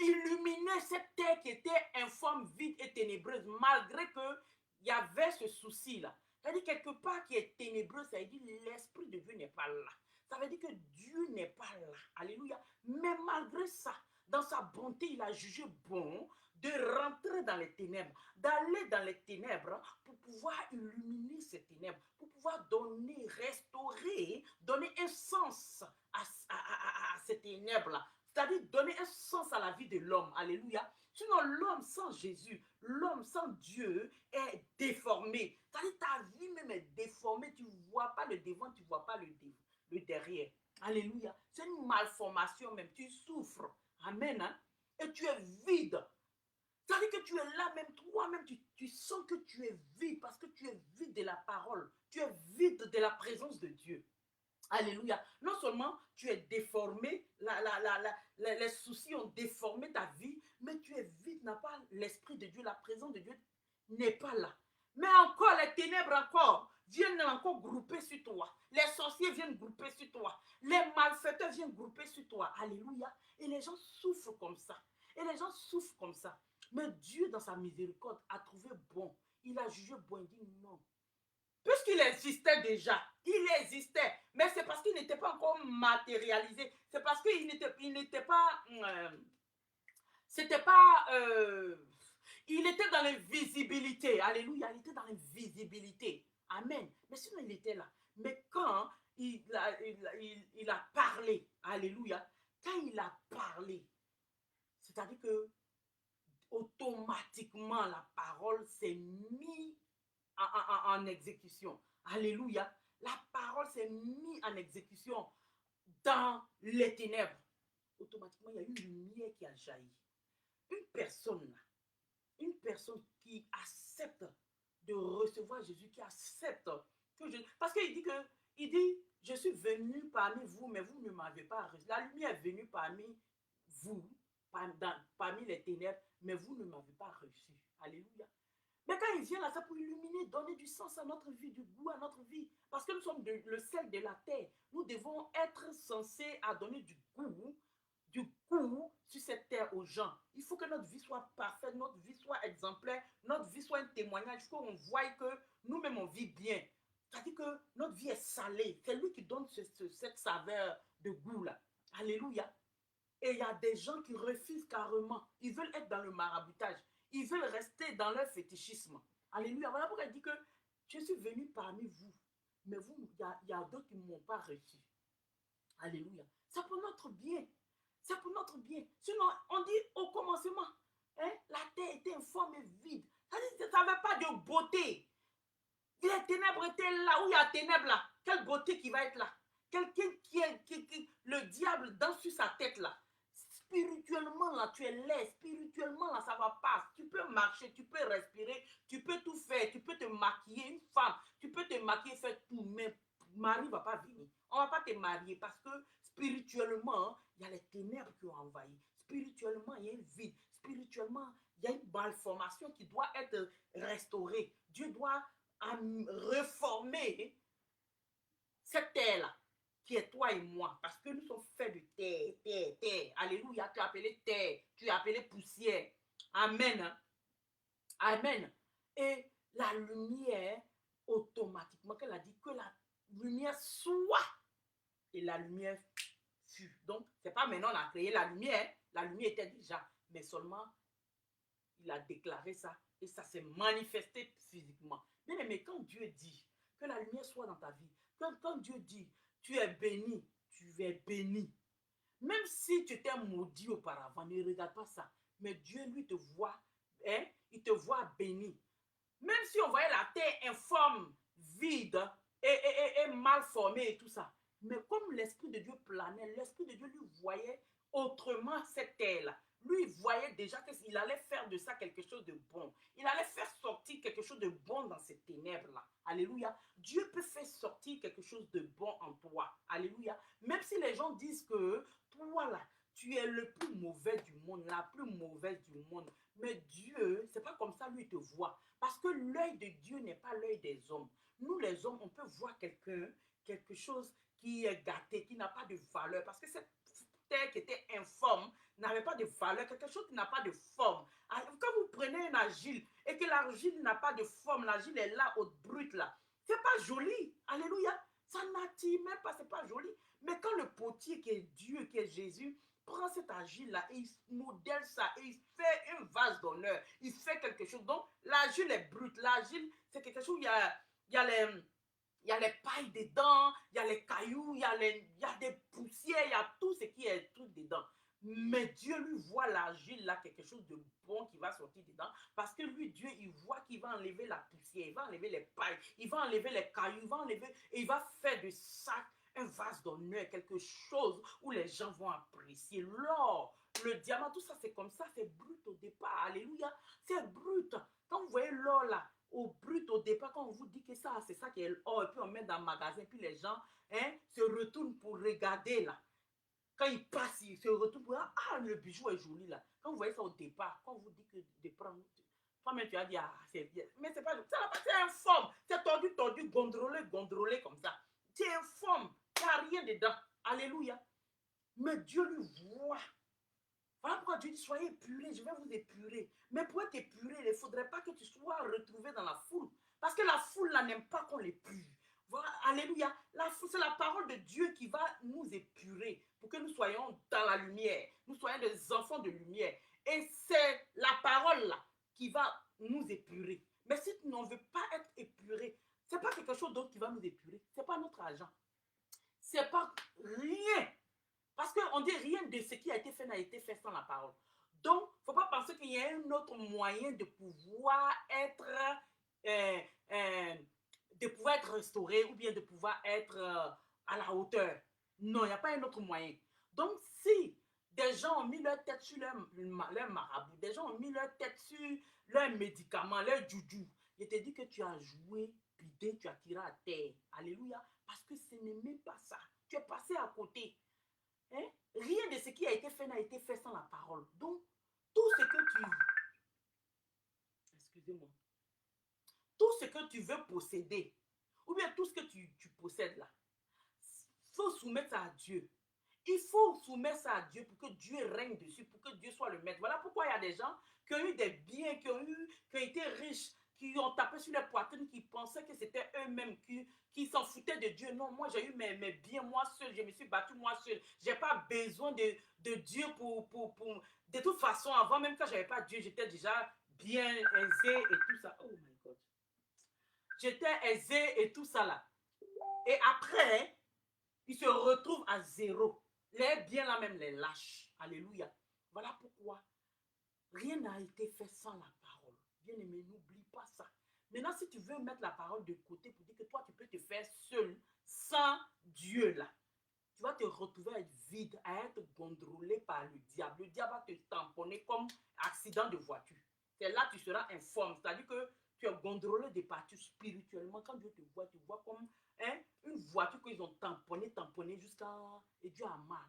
illuminer cette terre qui était informe, vide et ténébreuse, malgré qu'il y avait ce souci-là. C'est-à-dire quelque part qui est ténébreux, ça veut dire l'Esprit de Dieu n'est pas là. Ça veut dire que Dieu n'est pas là. Alléluia. Mais malgré ça, dans sa bonté, il a jugé bon de rentrer dans les ténèbres, d'aller dans les ténèbres pour pouvoir illuminer ces ténèbres, pour pouvoir donner, restaurer, donner un sens à ces ténèbres-là. C'est-à-dire donner un sens à la vie de l'homme. Alléluia. Sinon, l'homme sans Jésus, l'homme sans Dieu est déformé. C'est-à-dire ta vie même est déformée. Tu ne vois pas le devant, tu ne vois pas le derrière. Alléluia. C'est une malformation même. Tu souffres. Amen. Hein? Et tu es vide. C'est-à-dire que tu es là même, toi-même, tu sens que tu es vide parce que tu es vide de la parole. Tu es vide de la présence de Dieu. Alléluia. Non seulement tu es déformé, les soucis ont déformé ta vie, mais tu es vide, n'a pas l'Esprit de Dieu, la présence de Dieu n'est pas là. Mais encore, les ténèbres encore viennent encore grouper sur toi. Les sorciers viennent grouper sur toi. Les malfaiteurs viennent grouper sur toi. Alléluia. Et les gens souffrent comme ça. Et les gens souffrent comme ça. Mais Dieu, dans sa miséricorde, a trouvé bon. Il a jugé bon. Il dit non. Puisqu'il existait déjà, il existait, mais c'est parce qu'il n'était pas encore matérialisé, c'est parce qu'il n'était pas, c'était pas, il était dans l'invisibilité, alléluia, il était dans l'invisibilité, amen, mais sinon il était là, mais quand il a parlé, alléluia, quand il a parlé, c'est-à-dire que automatiquement la parole s'est mise en exécution. Alléluia. La parole s'est mise en exécution dans les ténèbres. Automatiquement, il y a une lumière qui a jailli. Une personne là, une personne qui accepte de recevoir Jésus, qui accepte que je... Parce qu'il dit que, il dit, je suis venu parmi vous, mais vous ne m'avez pas reçu. La lumière est venue parmi vous, parmi les ténèbres, mais vous ne m'avez pas reçu. Alléluia. Mais quand il vient là, c'est pour illuminer, donner du sens à notre vie, du goût à notre vie. Parce que nous sommes le sel de la terre. Nous devons être censés à donner du goût sur cette terre aux gens. Il faut que notre vie soit parfaite, notre vie soit exemplaire, notre vie soit un témoignage. Il faut qu'on voie que nous-mêmes on vit bien. C'est-à-dire que notre vie est salée. C'est lui qui donne cette saveur de goût là. Alléluia. Et il y a des gens qui refusent carrément. Ils veulent être dans le maraboutage. Ils veulent rester dans leur fétichisme. Alléluia. Voilà pourquoi il dit que je suis venu parmi vous. Mais vous, il y a d'autres qui ne m'ont pas reçu. Alléluia. C'est pour notre bien. C'est pour notre bien. Sinon, on dit au commencement, hein, la terre était informe et vide. Ça n'avait pas de beauté. Les ténèbres étaient là. Où il y a ténèbres là? Quelle beauté qui va être là? Quelqu'un qui le diable danse sur sa tête là. Spirituellement là, tu es laid. Spirituellement là, ça va pas. Tu peux marcher, tu peux respirer, tu peux tout faire. Tu peux te maquiller. Une femme, tu peux te maquiller, faire tout. Mais mari ne va pas venir. On ne va pas te marier parce que spirituellement, il y a les ténèbres qui ont envahi. Spirituellement, il y a un vide. Spirituellement, il y a une malformation qui doit être restaurée. Dieu doit reformer cette terre-là, qui est toi et moi, parce que nous sommes faits de terre, terre, terre. Alléluia, tu es appelé terre, tu es appelé poussière. Amen. Amen. Et la lumière, automatiquement, qu'elle a dit que la lumière soit, et la lumière fut. Donc, c'est pas maintenant on a créé la lumière était déjà, mais seulement il a déclaré ça et ça s'est manifesté physiquement. Mais quand Dieu dit que la lumière soit dans ta vie, quand Dieu dit tu es béni, tu es béni. Même si tu étais maudit auparavant, ne regarde pas ça. Mais Dieu, lui, te voit, hein, il te voit béni. Même si on voyait la terre informe, vide et mal formée et tout ça. Mais comme l'Esprit de Dieu planait, l'Esprit de Dieu lui voyait autrement cette terre-là. Lui, il voyait déjà qu'il allait faire de ça quelque chose de bon. Il allait faire sortir quelque chose de bon dans ces ténèbres-là. Alléluia. Dieu peut faire sortir quelque chose de bon en toi. Alléluia. Même si les gens disent que toi, là, tu es le plus mauvais du monde, la plus mauvaise du monde. Mais Dieu, c'est pas comme ça, lui, il te voit. Parce que l'œil de Dieu n'est pas l'œil des hommes. Nous, les hommes, on peut voir quelque chose qui est gâté, qui n'a pas de valeur. Parce que cette terre qui était informe n'avait pas de valeur, quelque chose qui n'a pas de forme. Quand vous prenez un argile et que l'argile n'a pas de forme, l'argile est là, au brut là, c'est pas joli. Alléluia. Ça n'attire même pas, c'est pas joli. Mais quand le potier qui est Dieu, qui est Jésus, prend cet argile-là et il modèle ça et il fait un vase d'honneur, il fait quelque chose. Donc, l'argile est brute. L'argile, c'est quelque chose où il y a les pailles dedans, il y a les cailloux, il y a des poussières, il y a tout ce qui est tout dedans. Mais Dieu lui voit l'argile là, quelque chose de bon qui va sortir dedans. Parce que lui, Dieu, il voit qu'il va enlever la poussière, il va enlever les pailles, il va enlever les cailloux, il va enlever et il va faire de ça un vase d'honneur, quelque chose où les gens vont apprécier. L'or, le diamant, tout ça, c'est comme ça, c'est brut au départ. Alléluia, c'est brut. Quand vous voyez l'or là, au brut au départ, quand on vous dit que ça, c'est ça qui est l'or, et puis on met dans le magasin, puis les gens se retournent pour regarder là. Quand ils passent, ils se retournent pour dire, ah, le bijou est joli là. Quand vous voyez ça au départ, quand on vous dit que de prendre, toi-même tu as dit, ah, c'est bien. Mais c'est pas, c'est informe, c'est tordu, gondrolé comme ça. C'est informe, il n'y a rien dedans. Alléluia. Mais Dieu lui voit. Voilà pourquoi Dieu dit, soyez épurés, je vais vous épurer. Mais pour être épuré, il ne faudrait pas que tu sois retrouvé dans la foule. Parce que la foule là n'aime pas qu'on l'épure. Voilà, alléluia. La foule, c'est la parole de Dieu qui va nous épurer pour que nous soyons dans la lumière. Nous soyons des enfants de lumière. Et c'est la parole là qui va nous épurer. Mais si on ne veut pas être épuré, ce n'est pas quelque chose d'autre qui va nous épurer. Ce n'est pas notre argent. Ce n'est pas rien. Parce qu'on dit rien de ce qui a été fait n'a été fait sans la parole. Donc, il ne faut pas penser qu'il y a un autre moyen de pouvoir être restauré ou bien de pouvoir être à la hauteur. Non, il n'y a pas un autre moyen. Donc, si des gens ont mis leur tête sur leur marabout, des gens ont mis leur tête sur leurs médicaments, leur joujou, je te dis que tu as joué, pidé, tu as tiré à terre. Alléluia. Parce que ce n'est même pas ça. Tu es passé à côté. Hein? Rien de ce qui a été fait n'a été fait sans la parole. Donc, tout ce que tu... excusez-moi, tout ce que tu veux posséder, ou bien tout ce que tu possèdes là, il faut soumettre ça à Dieu. Il faut soumettre ça à Dieu pour que Dieu règne dessus, pour que Dieu soit le maître. Voilà pourquoi il y a des gens qui ont eu des biens, qui ont été riches, qui ont tapé sur les poitrines, qui pensaient que c'était eux-mêmes, qui s'en foutaient de Dieu. Non, moi j'ai eu mes biens moi seul, je me suis battu moi seul. Je n'ai pas besoin de Dieu pour... De toute façon, avant même quand je n'avais pas Dieu, j'étais déjà bien aisé et tout ça. Oh my God. J'étais aisé et tout ça là. Et après, ils se retrouvent à zéro. Les biens là même les lâchent. Alléluia. Voilà pourquoi rien n'a été fait sans la parole. Bien aimé, n'oublie pas ça. Maintenant, si tu veux mettre la parole de côté pour dire que toi, tu peux te faire seul, sans Dieu là, tu vas te retrouver à être vide, à être contrôlé par le diable. Le diable va te tamponner comme accident de voiture. C'est là que tu seras informe. C'est-à-dire que tu es contrôlé de partout spirituellement. Quand Dieu te voit, tu vois comme une voiture qu'ils ont tamponné jusqu'à... Et Dieu a mal.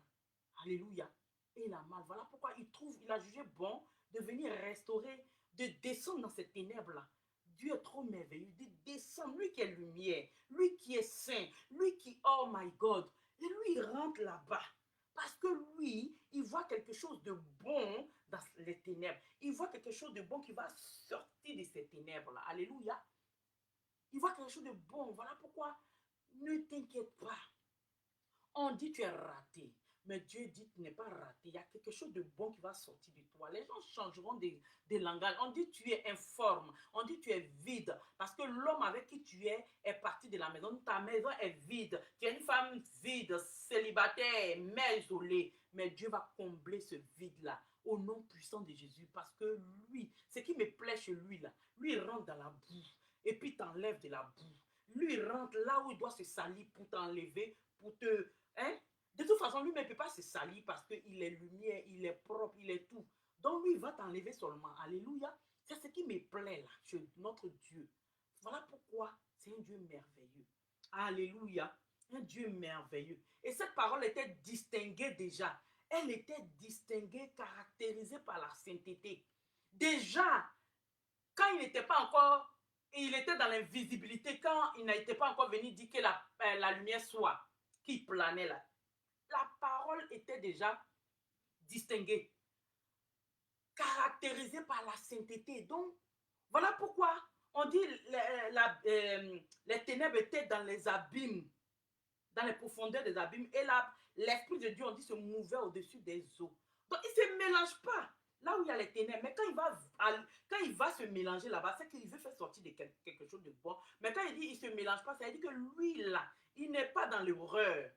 Alléluia. Et il a mal. Voilà pourquoi il a jugé bon de venir restaurer, de descendre dans ces ténèbres-là. Dieu est trop merveilleux. De descendre, lui qui est lumière, lui qui est saint, lui qui, oh my God, et lui il rentre là-bas. Parce que lui, il voit quelque chose de bon dans les ténèbres. Il voit quelque chose de bon qui va sortir de ces ténèbres-là. Alléluia. Il voit quelque chose de bon. Voilà pourquoi ne t'inquiète pas. On dit tu es raté. Mais Dieu dit tu n'es pas raté. Il y a quelque chose de bon qui va sortir de toi. Les gens changeront de langage. On dit tu es informe. On dit tu es vide. Parce que l'homme avec qui tu est parti de la maison. Ta maison est vide. Tu es une femme vide, célibataire, mère isolée. Mais Dieu va combler ce vide-là au nom puissant de Jésus. Parce que lui, ce qui me plaît chez lui, là, lui, il rentre dans la boue. Et puis t'enlève de la boue. Lui, il rentre là où il doit se salir pour t'enlever, pour te... Hein? De toute façon, lui ne peut pas se salir parce qu'il est lumière, il est propre, il est tout. Donc, lui, il va t'enlever seulement. Alléluia. C'est ce qui me plaît là, chez notre Dieu. Voilà pourquoi c'est un Dieu merveilleux. Alléluia. Un Dieu merveilleux. Et cette parole était distinguée déjà. Elle était distinguée, caractérisée par la sainteté. Déjà, quand il n'était pas encore... Il était dans l'invisibilité quand il n'était pas encore venu dire que la lumière soit, qui planait là. La parole était déjà distinguée, caractérisée par la sainteté. Donc, voilà pourquoi on dit les ténèbres étaient dans les abîmes, dans les profondeurs des abîmes, et l'Esprit de Dieu, on dit, se mouvait au-dessus des eaux. Donc, il ne se mélange pas là où il y a les ténèbres. Mais quand il va se mélanger là-bas, c'est qu'il veut faire sortir de quelque chose de bon. Mais quand il dit il ne se mélange pas, ça veut dire que lui, là, il n'est pas dans l'erreur.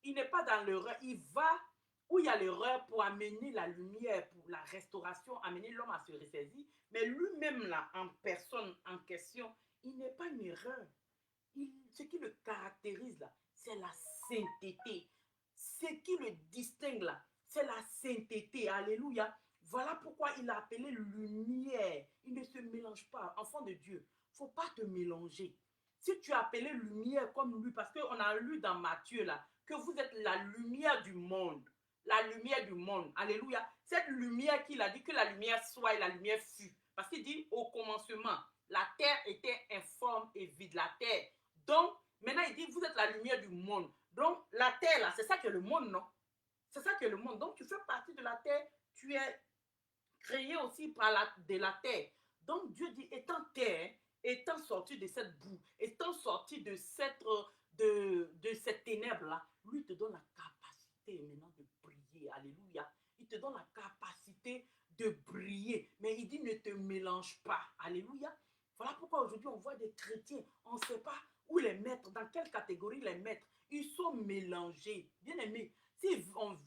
Il n'est pas dans l'erreur. Il va où il y a l'erreur pour amener la lumière, pour la restauration, amener l'homme à se ressaisir. Mais lui-même, là, en personne, en question, il n'est pas une erreur. Ce qui le caractérise, là, c'est la sainteté. Ce qui le distingue, là, c'est la sainteté. Alléluia. Voilà pourquoi il a appelé lumière. Il ne se mélange pas. Enfant de Dieu, il ne faut pas te mélanger. Si tu as appelé lumière comme lui, parce qu'on a lu dans Matthieu, là, que vous êtes la lumière du monde. La lumière du monde. Alléluia. Cette lumière qu'il a dit que la lumière soit et la lumière fut. Parce qu'il dit au commencement, la terre était informe et vide. La terre. Donc, maintenant, il dit, vous êtes la lumière du monde. Donc, la terre, là, c'est ça que le monde, non? C'est ça que le monde. Donc, tu fais partie de la terre. Tu es créé aussi de la terre. Donc, Dieu dit, étant terre, étant sorti de cette boue, étant sorti de cette ténèbre-là, lui te donne la capacité maintenant de briller. Alléluia. Il te donne la capacité de briller. Mais il dit, ne te mélange pas. Alléluia. Voilà pourquoi aujourd'hui, on voit des chrétiens, on ne sait pas où les mettre, dans quelle catégorie les mettre. Ils sont mélangés. Bien aimé, si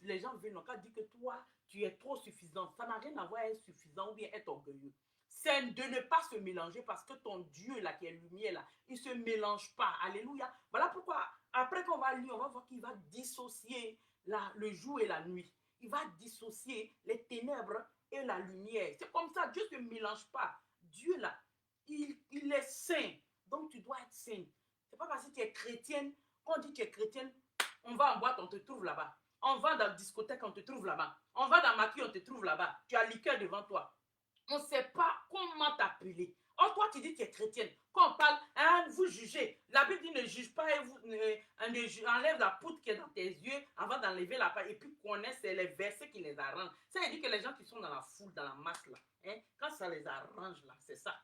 les gens veulent, on dit que toi, tu es trop suffisant. Ça n'a rien à voir avec être suffisant ou bien être orgueilleux. C'est de ne pas se mélanger parce que ton Dieu, là, qui est lumière, là, il ne se mélange pas. Alléluia. Voilà pourquoi, après qu'on va lire, on va voir qu'il va dissocier le jour et la nuit. Il va dissocier les ténèbres et la lumière. C'est comme ça, Dieu ne se mélange pas. Dieu, là, il est saint. Donc, tu dois être saint. Ce n'est pas parce que tu es chrétienne, quand on dit que tu es chrétienne, on va en boîte, on te trouve là-bas. On va dans la discothèque, on te trouve là-bas. On va dans Maquis, on te trouve là-bas. Tu as liqueur devant toi. On ne sait pas comment t'appeler. Or, toi, tu dis que tu es chrétienne. Quand on parle, hein, vous jugez. La Bible dit ne juge pas et vous enlève la poutre qui est dans tes yeux avant d'enlever la paille. Et puis, connaissent les versets qui les arrangent. Ça veut dire que les gens qui sont dans la foule, dans la masse, là, hein, quand ça les arrange, là, c'est ça.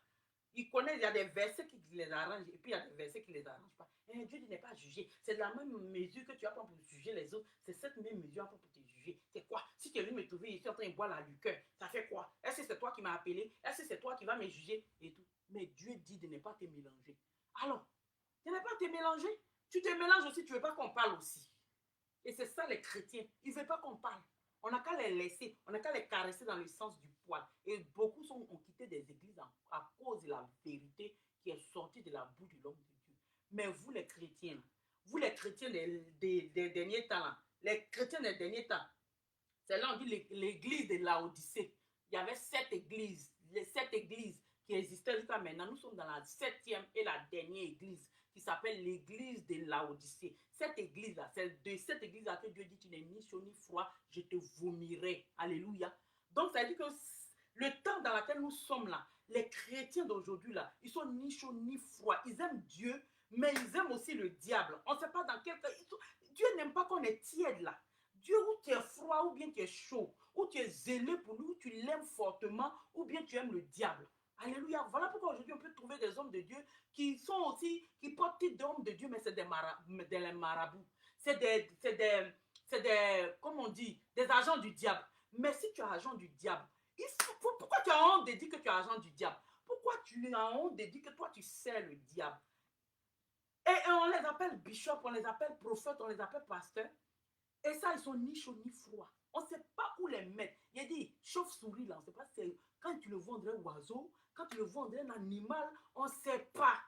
Ils connaissent, il y a des versets qui les arrangent et puis il y a des versets qui ne les arrangent pas. Et Dieu n'est pas jugé. C'est de la même mesure que tu apprends pour juger les autres. C'est cette même mesure apprends pour te juger. C'est quoi? Si tu es venu me trouver ici en train de boire la liqueur, ça fait quoi? Est-ce que c'est toi qui m'as appelé? Est-ce que c'est toi qui vas me juger? Et tout. Mais Dieu dit de ne pas te mélanger. Alors, de ne pas te mélanger. Tu te mélanges aussi, tu ne veux pas qu'on parle aussi. Et c'est ça les chrétiens. Ils ne veulent pas qu'on parle. On n'a qu'à les laisser, on n'a qu'à les caresser dans le sens du poil. Et beaucoup ont quitté des églises à cause de la vérité qui est sortie de la bouche de l'homme de Dieu. Mais vous les chrétiens, des derniers temps, là, les chrétiens des derniers temps, c'est là on dit l'église de Laodicée. Il y avait 7 églises, les 7 églises qui existaient jusqu'à maintenant. Nous sommes dans la 7e et la dernière église qui s'appelle l'église de Laodicée. Cette église-là, c'est de cette église-là que Dieu dit, tu n'es ni chaud ni froid, je te vomirai. Alléluia. Donc, ça veut dire que le temps dans lequel nous sommes là, les chrétiens d'aujourd'hui là, ils sont ni chauds ni froids. Ils aiment Dieu, mais ils aiment aussi le diable. On ne sait pas dans quel cas. Dieu n'aime pas qu'on est tiède là. Dieu, ou tu es froid, ou bien tu es chaud, ou tu es zélé pour lui, ou tu l'aimes fortement, ou bien tu aimes le diable. Alléluia. Voilà pourquoi aujourd'hui on peut trouver des hommes de Dieu qui sont aussi, qui portent titre d'hommes de Dieu, mais c'est des marabouts. Comme on dit, des agents du diable. Mais si tu es agent du diable, pourquoi tu as honte de dire que tu es agent du diable? Pourquoi tu as honte de dire que toi tu sers le diable? Et on les appelle bishops, on les appelle prophètes, on les appelle pasteurs. Et ça, ils sont ni chauds ni froids. On ne sait pas où les mettre. Il y a des chauves-souris là, on ne sait pas si c'est quand tu le vendrais un oiseau, quand tu le vendrais un animal, on ne sait pas.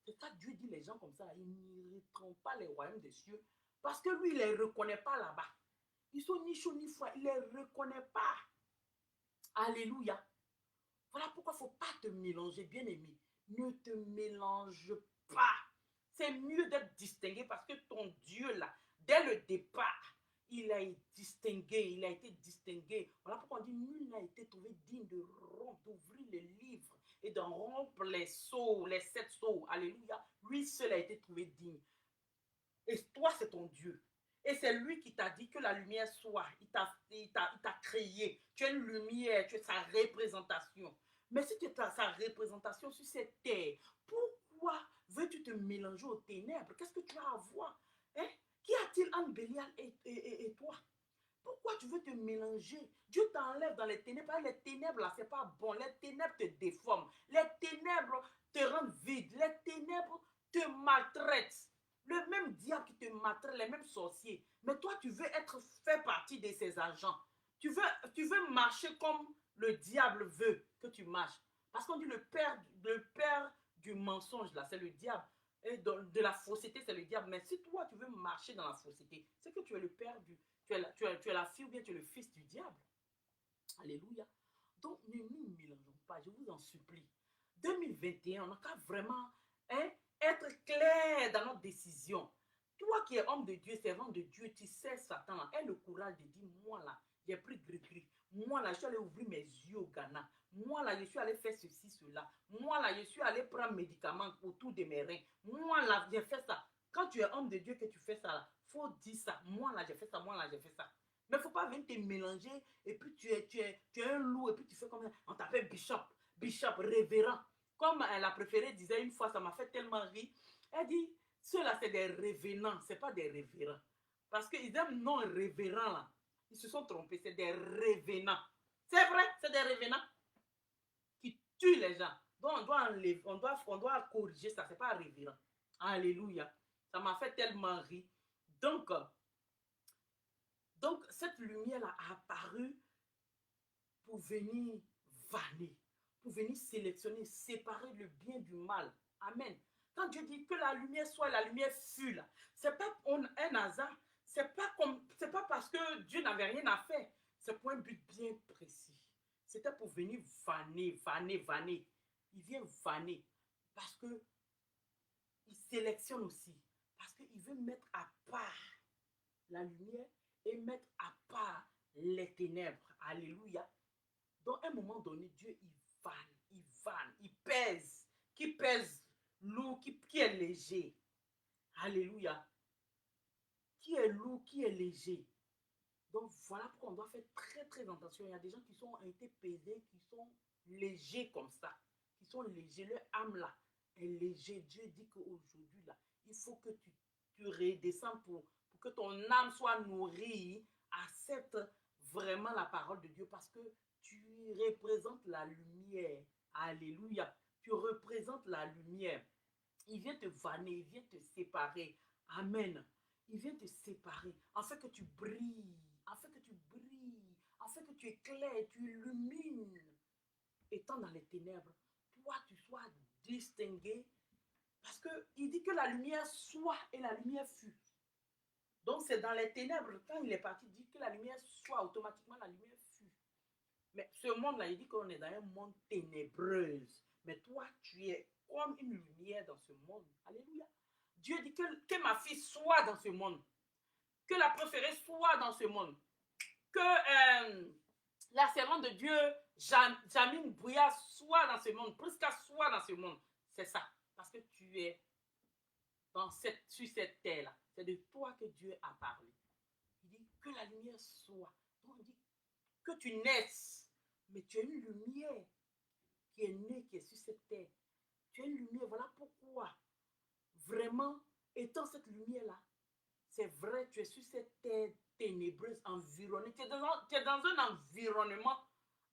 C'est ça Dieu dit les gens comme ça, ils n'hériteront pas les royaumes des cieux parce que lui, il ne les reconnaît pas là-bas. Ils sont ni chauds ni froids, il ne les reconnaît pas. Alléluia. Voilà pourquoi il ne faut pas te mélanger, bien aimé. Ne te mélange pas. C'est mieux d'être distingué parce que ton Dieu là, dès le départ, il a été distingué. Voilà pourquoi on dit nul n'a été trouvé digne de rompre, d'ouvrir les livres et d'en rompre les sceaux, les 7 sceaux. Alléluia. Lui seul a été trouvé digne. Et toi, c'est ton Dieu. Et c'est lui qui t'a dit que la lumière soit. Il t'a créé. Tu es une lumière, tu es sa représentation. Mais si tu es sa représentation sur cette terre, pourquoi veux-tu te mélanger aux ténèbres? Qu'est-ce que tu as à voir? Hein? Qu'y a-t-il entre Bélial et toi? Pourquoi tu veux te mélanger? Dieu t'enlève dans les ténèbres. Les ténèbres, là, c'est pas bon. Les ténèbres te déforment. Les ténèbres te rendent vide. Les ténèbres te maltraitent. Le même diable qui te maltraite, les mêmes sorciers. Mais toi, tu veux faire partie de ces agents. Tu veux marcher comme le diable veut que tu marches. Parce qu'on dit le père du mensonge, là, c'est le diable. Et de la fausseté, c'est le diable. Mais si toi, tu veux marcher dans la fausseté, c'est que tu es le père tu es la fille ou bien tu es le fils du diable. Alléluia. Donc, ne nous mélangeons pas, je vous en supplie. 2021, on n'a qu'à vraiment être clair dans notre décision. Toi qui es homme de Dieu, servant de Dieu, tu sais Satan, aie le courage de dire, moi là, j'ai pris gris-gris. Moi là, je suis allé ouvrir mes yeux au Ghana. Moi là, je suis allé faire ceci, cela. Moi là, je suis allé prendre médicaments autour de mes reins. Moi là, j'ai fait ça. Quand tu es homme de Dieu que tu fais ça là, faut dire ça. Moi là, j'ai fait ça. Moi là, j'ai fait ça. Mais il ne faut pas venir te mélanger et puis tu es un loup et puis tu fais comme on t'appelle bishop, révérend. Comme la préférée disait une fois, ça m'a fait tellement rire. Elle dit, ceux-là, c'est des révénants, ce n'est pas des révérends. Parce qu'ils aiment non révérends là. Ils se sont trompés, c'est des révénants. C'est vrai, c'est des révénants qui tuent les gens. Donc on doit corriger ça, ce n'est pas révérend. Alléluia. Ça m'a fait tellement rire. Donc, cette lumière-là a apparu pour venir vanner, pour venir sélectionner, séparer le bien du mal. Amen. Quand Dieu dit que la lumière soit, la lumière fut là, ce n'est pas un hasard. Ce n'est pas parce que Dieu n'avait rien à faire. C'est pour un but bien précis. C'était pour venir vanner. Il vient vanner parce qu'il sélectionne aussi. Parce qu'il veut mettre à part la lumière et mettre à part les ténèbres. Alléluia. Donc, à un moment donné, Dieu, il pèse. Qui pèse lourd, qui est léger. Alléluia. Qui est lourd, qui est léger. Donc, voilà pourquoi on doit faire très, très attention. Il y a des gens qui ont été pesés, qui sont légers comme ça. Qui sont légers. Leur âme, là, est léger. Dieu dit qu'aujourd'hui, là, il faut que tu redescends pour que ton âme soit nourrie. Accepte vraiment la parole de Dieu parce que tu représentes la lumière. Alléluia. Tu représentes la lumière. Il vient te vanner, il vient te séparer. Amen. Il vient te séparer afin que tu brilles, afin que tu brilles, afin que tu éclaires, tu illumines. Étant dans les ténèbres, toi tu sois distingué parce qu'il dit que la lumière soit et la lumière fut. Donc c'est dans les ténèbres, quand il est parti, il dit que la lumière soit, automatiquement la lumière fut. Mais ce monde-là, il dit qu'on est dans un monde ténébreux. Mais toi, tu es comme une lumière dans ce monde. Alléluia. Dieu dit que ma fille soit dans ce monde. Que la préférée soit dans ce monde. Que la servante de Dieu, Jamine Bouya, soit dans ce monde. Prisca soit dans ce monde. C'est ça. Parce que tu es sur cette terre-là. C'est de toi que Dieu a parlé. Il dit que la lumière soit. Donc il dit que tu naisses. Mais tu es une lumière qui est née, qui est sur cette terre. Tu es une lumière. Voilà pourquoi, vraiment, étant cette lumière-là, c'est vrai, tu es sur cette terre ténébreuse, environnée. Tu es dans un environnement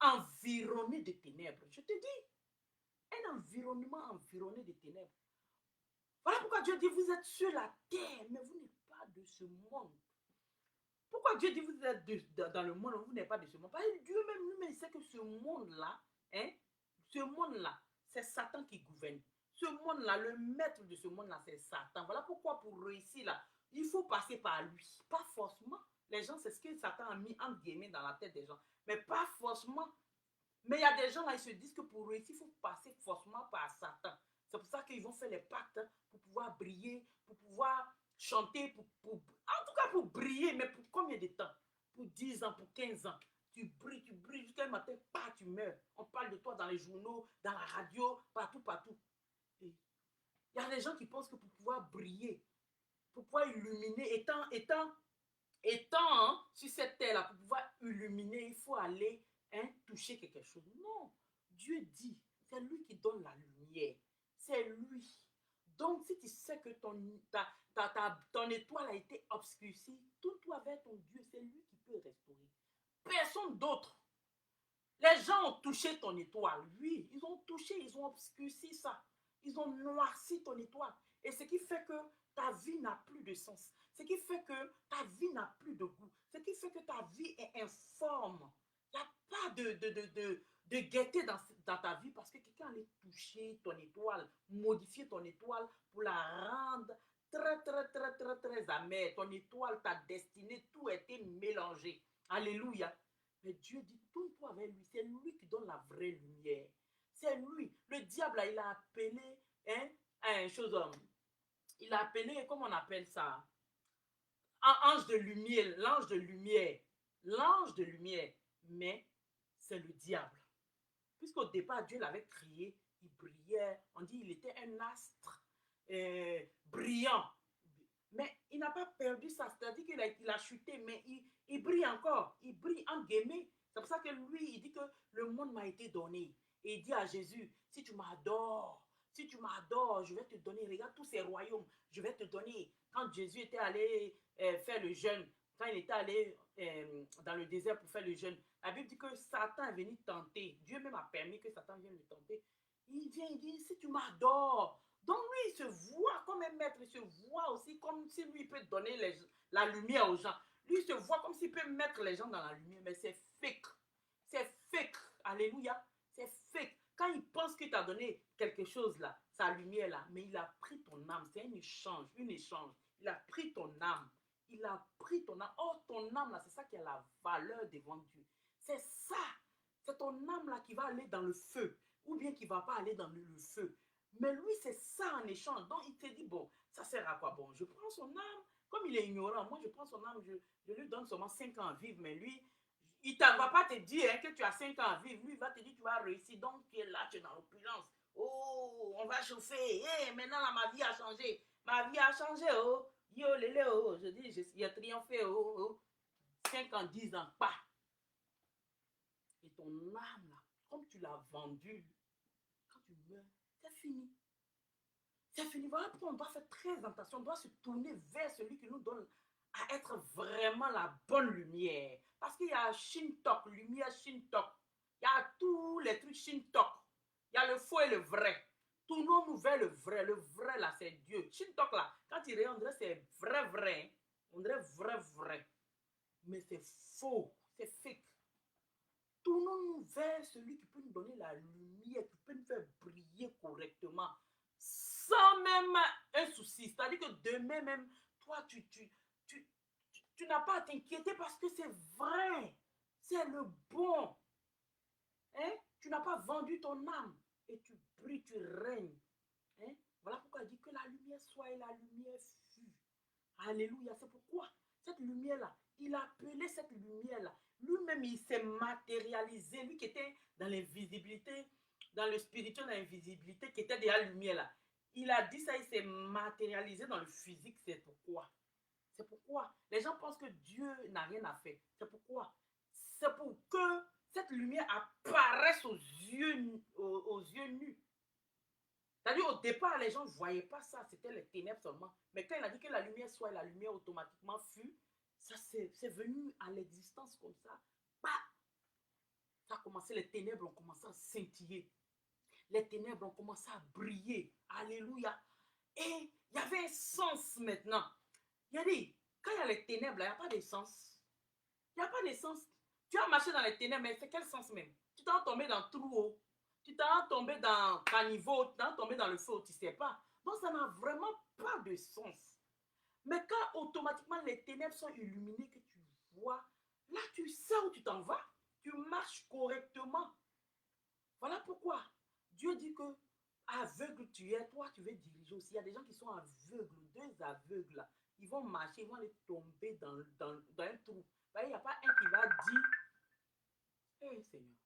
environné de ténèbres. Je te dis, un environnement environné de ténèbres. Voilà pourquoi Dieu dit, vous êtes sur la terre, mais vous n'êtes pas de ce monde. Pourquoi Dieu dit, vous êtes dans le monde, vous n'êtes pas de ce monde? Parce que Dieu même lui-même sait que ce monde-là, c'est Satan qui gouverne. Ce monde-là, le maître de ce monde-là, c'est Satan. Voilà pourquoi pour réussir là, il faut passer par lui. Pas forcément. Les gens, c'est ce que Satan a mis entre guillemets dans la tête des gens. Mais pas forcément. Mais il y a des gens là, ils se disent que pour réussir, il faut passer forcément par Satan. C'est pour ça qu'ils vont faire les pactes pour pouvoir briller, pour pouvoir chanter, en tout cas pour briller, mais pour combien de temps? Pour 10 ans, pour 15 ans. Tu brilles jusqu'à un matin, pas, tu meurs. On parle de toi dans les journaux, dans la radio, partout, partout. Il y a des gens qui pensent que pour pouvoir briller, pour pouvoir illuminer, étant sur cette terre-là, pour pouvoir illuminer, il faut aller toucher quelque chose. Non, Dieu dit, c'est lui qui donne la lumière. C'est lui. Donc, si tu sais que ton étoile a été obscurcie, tourne-toi vers ton Dieu. C'est lui qui peut restaurer. Personne d'autre. Les gens ont touché ton étoile. Oui, ils ont touché, ils ont obscurci ça. Ils ont noirci ton étoile. Et ce qui fait que ta vie n'a plus de sens. Ce qui fait que ta vie n'a plus de goût. Ce qui fait que ta vie est informe. Il n'y a pas de gaieté dans ta vie parce que quelqu'un allait toucher ton étoile, modifier ton étoile pour la rendre très, très, très, très, très amère. Ton étoile, ta destinée, tout a été mélangé. Alléluia. Mais Dieu dit, tourne-toi avec lui. C'est lui qui donne la vraie lumière. C'est lui. Le diable, il a appelé il a appelé, comment on appelle ça? Un ange de lumière, l'ange de lumière. L'ange de lumière. Mais c'est le diable. Puisqu'au départ, Dieu l'avait créé, il brillait. On dit il était un astre brillant. Mais il n'a pas perdu ça. C'est-à-dire qu'il a chuté, mais il brille encore. Il brille en guillemets. C'est pour ça que lui, il dit que le monde m'a été donné. Et il dit à Jésus, si tu m'adores, je vais te donner, regarde tous ces royaumes, je vais te donner. Quand Jésus était allé faire le jeûne, quand il était allé dans le désert pour faire le jeûne, la Bible dit que Satan est venu tenter. Dieu même a permis que Satan vienne le tenter. Il vient, il dit, si tu m'adores. Donc lui, il se voit comme un maître, il se voit aussi comme si lui peut donner la lumière aux gens. Lui, il se voit comme s'il peut mettre les gens dans la lumière, mais c'est fake. C'est fake. Alléluia. C'est fake. Quand il pense qu'il t'a donné quelque chose là, sa lumière là, mais il a pris ton âme. C'est un échange, Il a pris ton âme. Il a pris ton âme. Oh, ton âme là, c'est ça qui a la valeur devant Dieu. C'est ça. C'est ton âme là qui va aller dans le feu ou bien qui ne va pas aller dans le feu. Mais lui, c'est ça en échange. Donc, il te dit, bon, ça sert à quoi? Bon, je prends son âme. Comme il est ignorant, moi, je prends son âme, je lui donne seulement 5 ans à vivre, mais lui, Il ne va pas te dire hein, que tu as 5 ans à vivre. Lui, il va te dire que tu vas réussir. Donc, tu es là, tu es dans l'opulence. Oh, on va chauffer. Hey, maintenant, là, ma vie a changé. Ma vie a changé. Oh, yo, lélé, oh. Je dis, il a triomphé. Oh, oh. 5 ans, 10 ans, pas. Et ton âme, là, comme tu l'as vendue, quand tu meurs, c'est fini. C'est fini. Voilà pourquoi on doit faire très attention. On doit se tourner vers celui qui nous donne à être vraiment la bonne lumière. Parce qu'il y a Shintok, lumière Shintok. Il y a tous les trucs Shintok. Il y a le faux et le vrai. Tournons-nous vers le vrai. Le vrai, là, c'est Dieu. Shintok, là, quand il regarde, on dirait c'est vrai, vrai. On dirait vrai, vrai. Mais c'est faux. C'est fake. Tournons-nous vers celui qui peut nous donner la lumière, qui peut nous faire briller correctement, sans même un souci. C'est-à-dire que demain même, toi, tu n'as pas à t'inquiéter parce que c'est vrai. C'est le bon. Hein? Tu n'as pas vendu ton âme et tu brilles, tu règnes. Hein? Voilà pourquoi il dit que la lumière soit et la lumière fut. Alléluia. C'est pourquoi cette lumière-là, il a appelé cette lumière-là. Lui-même, il s'est matérialisé. Lui qui était dans l'invisibilité, dans le spirituel, dans l'invisibilité, qui était déjà lumière-là. Il a dit ça, il s'est matérialisé dans le physique. C'est pourquoi. C'est pourquoi les gens pensent que Dieu n'a rien à faire. C'est pourquoi. C'est pour que cette lumière apparaisse aux yeux nus. C'est-à-dire, au départ, les gens ne voyaient pas ça, c'était les ténèbres seulement. Mais quand il a dit que la lumière soit, la lumière automatiquement fut, ça c'est venu à l'existence comme ça. Bah, ça a commencé, les ténèbres ont commencé à scintiller. Les ténèbres ont commencé à briller. Alléluia. Et il y avait un sens maintenant. Il y a dit, quand il y a les ténèbres, il n'y a pas d'essence. Il n'y a pas d'essence. Tu as marché dans les ténèbres, mais c'est quel sens même? Tu t'es tombé dans le trou haut. Tu t'es tombé dans caniveau, tu t'es tombé dans le feu, tu ne sais pas. Donc ça n'a vraiment pas de sens. Mais quand automatiquement les ténèbres sont illuminées, que tu vois, là tu sais où tu t'en vas. Tu marches correctement. Voilà pourquoi Dieu dit que aveugle tu es, toi tu veux diriger aussi. Il y a des gens qui sont aveugles, deux aveugles. Ils vont marcher, ils vont aller tomber dans un trou. Il n'y a pas un qui va dire, hé Seigneur,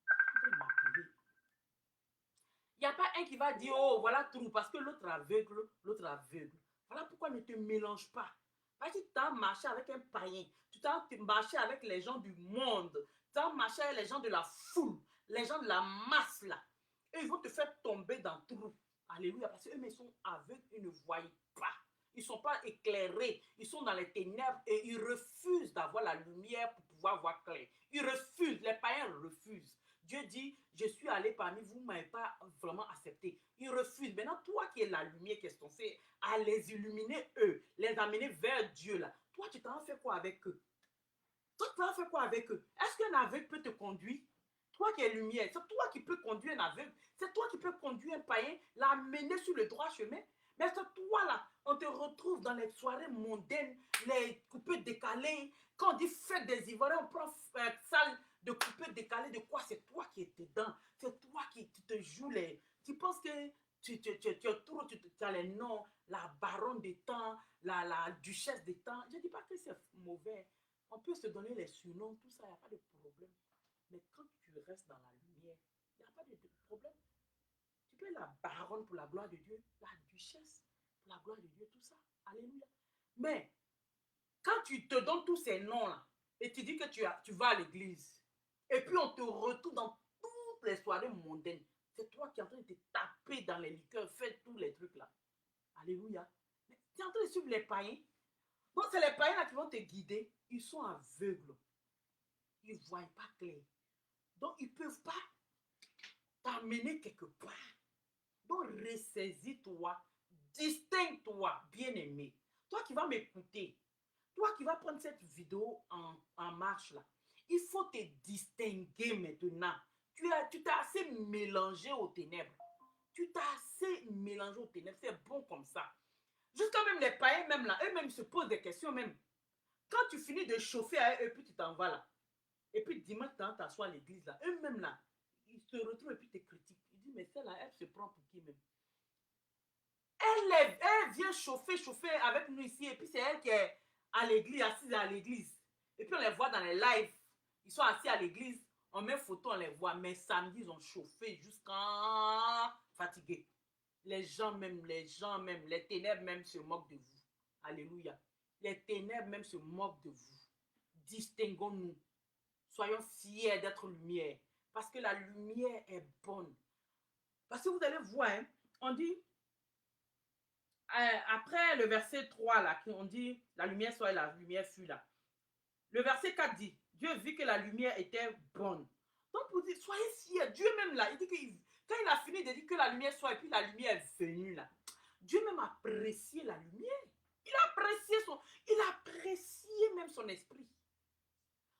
il n'y a pas un qui va dire, oh voilà trou, parce que l'autre aveugle, l'autre aveugle. Voilà pourquoi ne te mélange pas. Parce que tu as marché avec un païen, tu as marché avec les gens du monde, tu as marché avec les gens de la foule, les gens de la masse là. Et ils vont te faire tomber dans le trou. Alléluia, parce qu'eux, ils sont aveugles, ils ne voient pas. Ils ne sont pas éclairés, ils sont dans les ténèbres et ils refusent d'avoir la lumière pour pouvoir voir clair. Ils refusent, les païens refusent. Dieu dit, je suis allé parmi vous, vous ne m'avez pas vraiment accepté. Ils refusent. Maintenant, toi qui es la lumière qui est censée à les illuminer, eux, les amener vers Dieu, là, toi, tu t'en fais quoi avec eux? Toi, tu t'en fais quoi avec eux? Est-ce qu'un aveugle peut te conduire? Toi qui es lumière, c'est toi qui peux conduire un aveugle. C'est toi qui peux conduire un païen, l'amener sur le droit chemin. Mais c'est toi là, on te retrouve dans les soirées mondaines, les coupés décalés. Quand on dit fête des Ivoiriens, on prend salle de coupés décalés. De quoi? C'est toi qui es dedans. C'est toi qui te joues les. Tu penses que tu as les noms, la baronne des temps, la duchesse des temps. Je ne dis pas que c'est mauvais. On peut se donner les surnoms, tout ça, il n'y a pas de problème. Mais quand tu restes dans la lumière, il n'y a pas de problème. Tu peux être la baronne pour la gloire de Dieu, la duchesse pour la gloire de Dieu, tout ça. Alléluia. Mais quand tu te donnes tous ces noms-là et tu dis que tu vas à l'église, et puis on te retrouve dans toutes les soirées mondaines, c'est toi qui es en train de te taper dans les liqueurs, faire tous les trucs là. Alléluia. Mais tu es en train de suivre les païens. Donc c'est les païens là qui vont te guider. Ils sont aveugles. Ils ne voient pas clair. Donc ils ne peuvent pas t'amener quelque part. Donc ressaisis-toi, distingue-toi, bien-aimé. Toi qui vas m'écouter, toi qui vas prendre cette vidéo en marche là, il faut te distinguer maintenant. Tu t'es assez mélangé aux ténèbres. Tu t'es assez mélangé aux ténèbres. C'est bon comme ça. Jusqu'à même les païens, même là, eux-mêmes se posent des questions même. Quand tu finis de chauffer à eux, puis tu t'en vas là. Et puis dimanche, tu t'assois à l'église là. Eux-mêmes là, ils se retrouvent et puis te critiquent. Ils disent, mais celle-là, elle se prend pour qui même? Elle vient chauffer avec nous ici. Et puis c'est elle qui est à l'église, assise à l'église. Et puis on les voit dans les lives. Ils sont assis à l'église, on met photo, on les voit, mais samedi, ils ont chauffé jusqu'à fatigué. Les gens même, les ténèbres même se moquent de vous. Alléluia. Les ténèbres même se moquent de vous. Distinguons-nous. Soyons fiers d'être lumière. Parce que la lumière est bonne. Parce que vous allez voir, hein, on dit, après le verset 3, là, on dit, la lumière soit et la lumière fut là. Le verset 4 dit, Dieu vit que la lumière était bonne. Donc, vous dites, soyez fiers. Dieu même là, il dit que quand il a fini de dire que la lumière soit, et puis la lumière est venue là, Dieu même appréciait la lumière. Il appréciait même son esprit.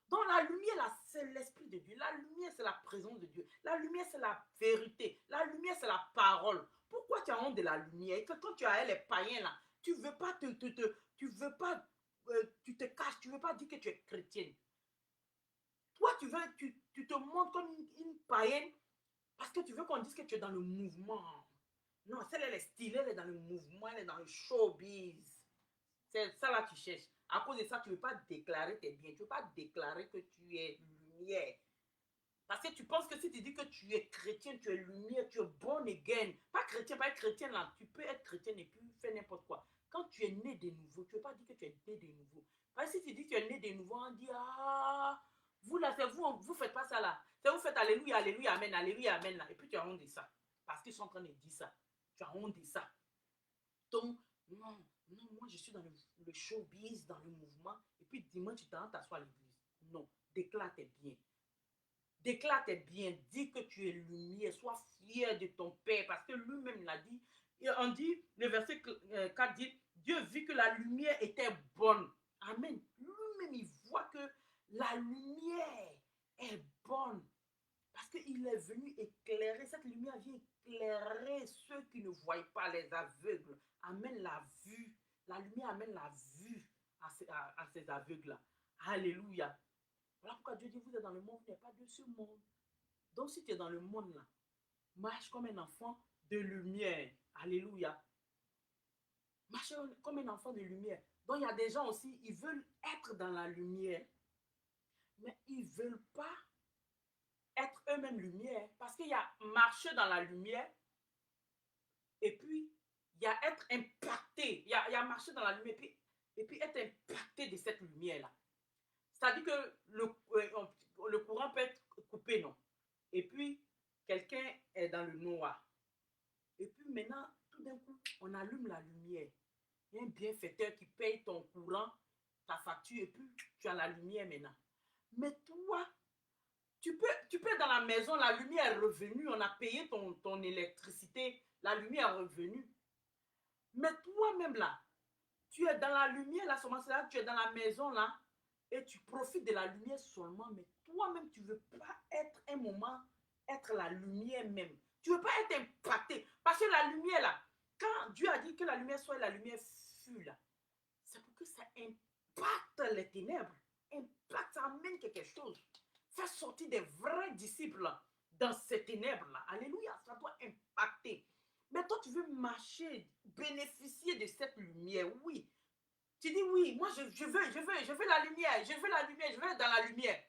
Donc la lumière là, c'est l'esprit de Dieu. La lumière, c'est la présence de Dieu. La lumière, c'est la vérité. La lumière, c'est la parole. Pourquoi tu as honte de la lumière? Et que quand tu as les païens là, tu veux pas tu veux pas, tu te caches, tu veux pas dire que tu es chrétienne. Toi, tu te montres comme une païenne parce que tu veux qu'on dise que tu es dans le mouvement. Non, celle, elle est stylée, elle est dans le mouvement, elle est dans le showbiz. C'est ça là que tu cherches. À cause de ça, tu ne veux pas déclarer tes biens. Tu ne veux pas déclarer que tu es lumière. Parce que tu penses que si tu dis que tu es chrétien, tu es lumière, tu es born again. Pas chrétien, pas être chrétien là. Tu peux être chrétien et puis faire n'importe quoi. Quand tu es né de nouveau, tu ne veux pas dire que tu es né de nouveau. Parce que si tu dis que tu es né de nouveau, on dit, ah, vous là, c'est vous, vous faites pas ça là. C'est vous faites alléluia, alléluia, amen, alléluia, amen là. Et puis tu as honte de ça. Parce qu'ils sont en train de dire ça. Tu as honte de ça. Donc, non, non, moi je suis dans le showbiz, dans le mouvement, et puis dimanche tu t'assois à l'église. Non, déclare tes biens. Déclare tes biens, dis que tu es lumière, sois fier de ton Père, parce que lui-même l'a dit. Et on dit, le verset 4 dit, Dieu vit que la lumière était bonne. Amen. Lui-même, il voit que la lumière est bonne. Parce qu'il est venu éclairer, cette lumière vient éclairer ceux qui ne voient pas, les aveugles. Amène la vue. La lumière amène la vue à ces aveugles-là. Alléluia. Voilà pourquoi Dieu dit, vous êtes dans le monde, vous n'êtes pas de ce monde. Donc si tu es dans le monde là, marche comme un enfant de lumière. Alléluia. Marche comme un enfant de lumière. Donc il y a des gens aussi, ils veulent être dans la lumière, mais ils ne veulent pas être eux-mêmes lumière. Parce qu'il y a marcher dans la lumière et puis il y a être impacté. Il y a marcher dans la lumière et puis être impacté de cette lumière-là. C'est-à-dire que le courant peut être coupé, non? Et puis quelqu'un est dans le noir. Et puis maintenant, tout d'un coup, on allume la lumière. Il y a un bienfaiteur qui paye ton courant, ta facture, et puis tu as la lumière maintenant. Mais toi, tu peux être dans la maison, la lumière est revenue, on a payé ton électricité, la lumière est revenue. Mais toi-même là, tu es dans la lumière là, seulement là, tu es dans la maison là, et tu profites de la lumière seulement, mais toi-même, tu ne veux pas être un moment, être la lumière même. Tu ne veux pas être impacté. Parce que la lumière là, quand Dieu a dit que la lumière soit, la lumière fut là, c'est pour que ça impacte les ténèbres. Impacte, ça amène quelque chose. Faire sortir des vrais disciples dans ces ténèbres-là. Alléluia, ça doit impacter. Mais toi, tu veux marcher, bénéficier de cette lumière, oui. Tu dis oui, moi je veux la lumière, je veux la lumière, je veux être dans la lumière.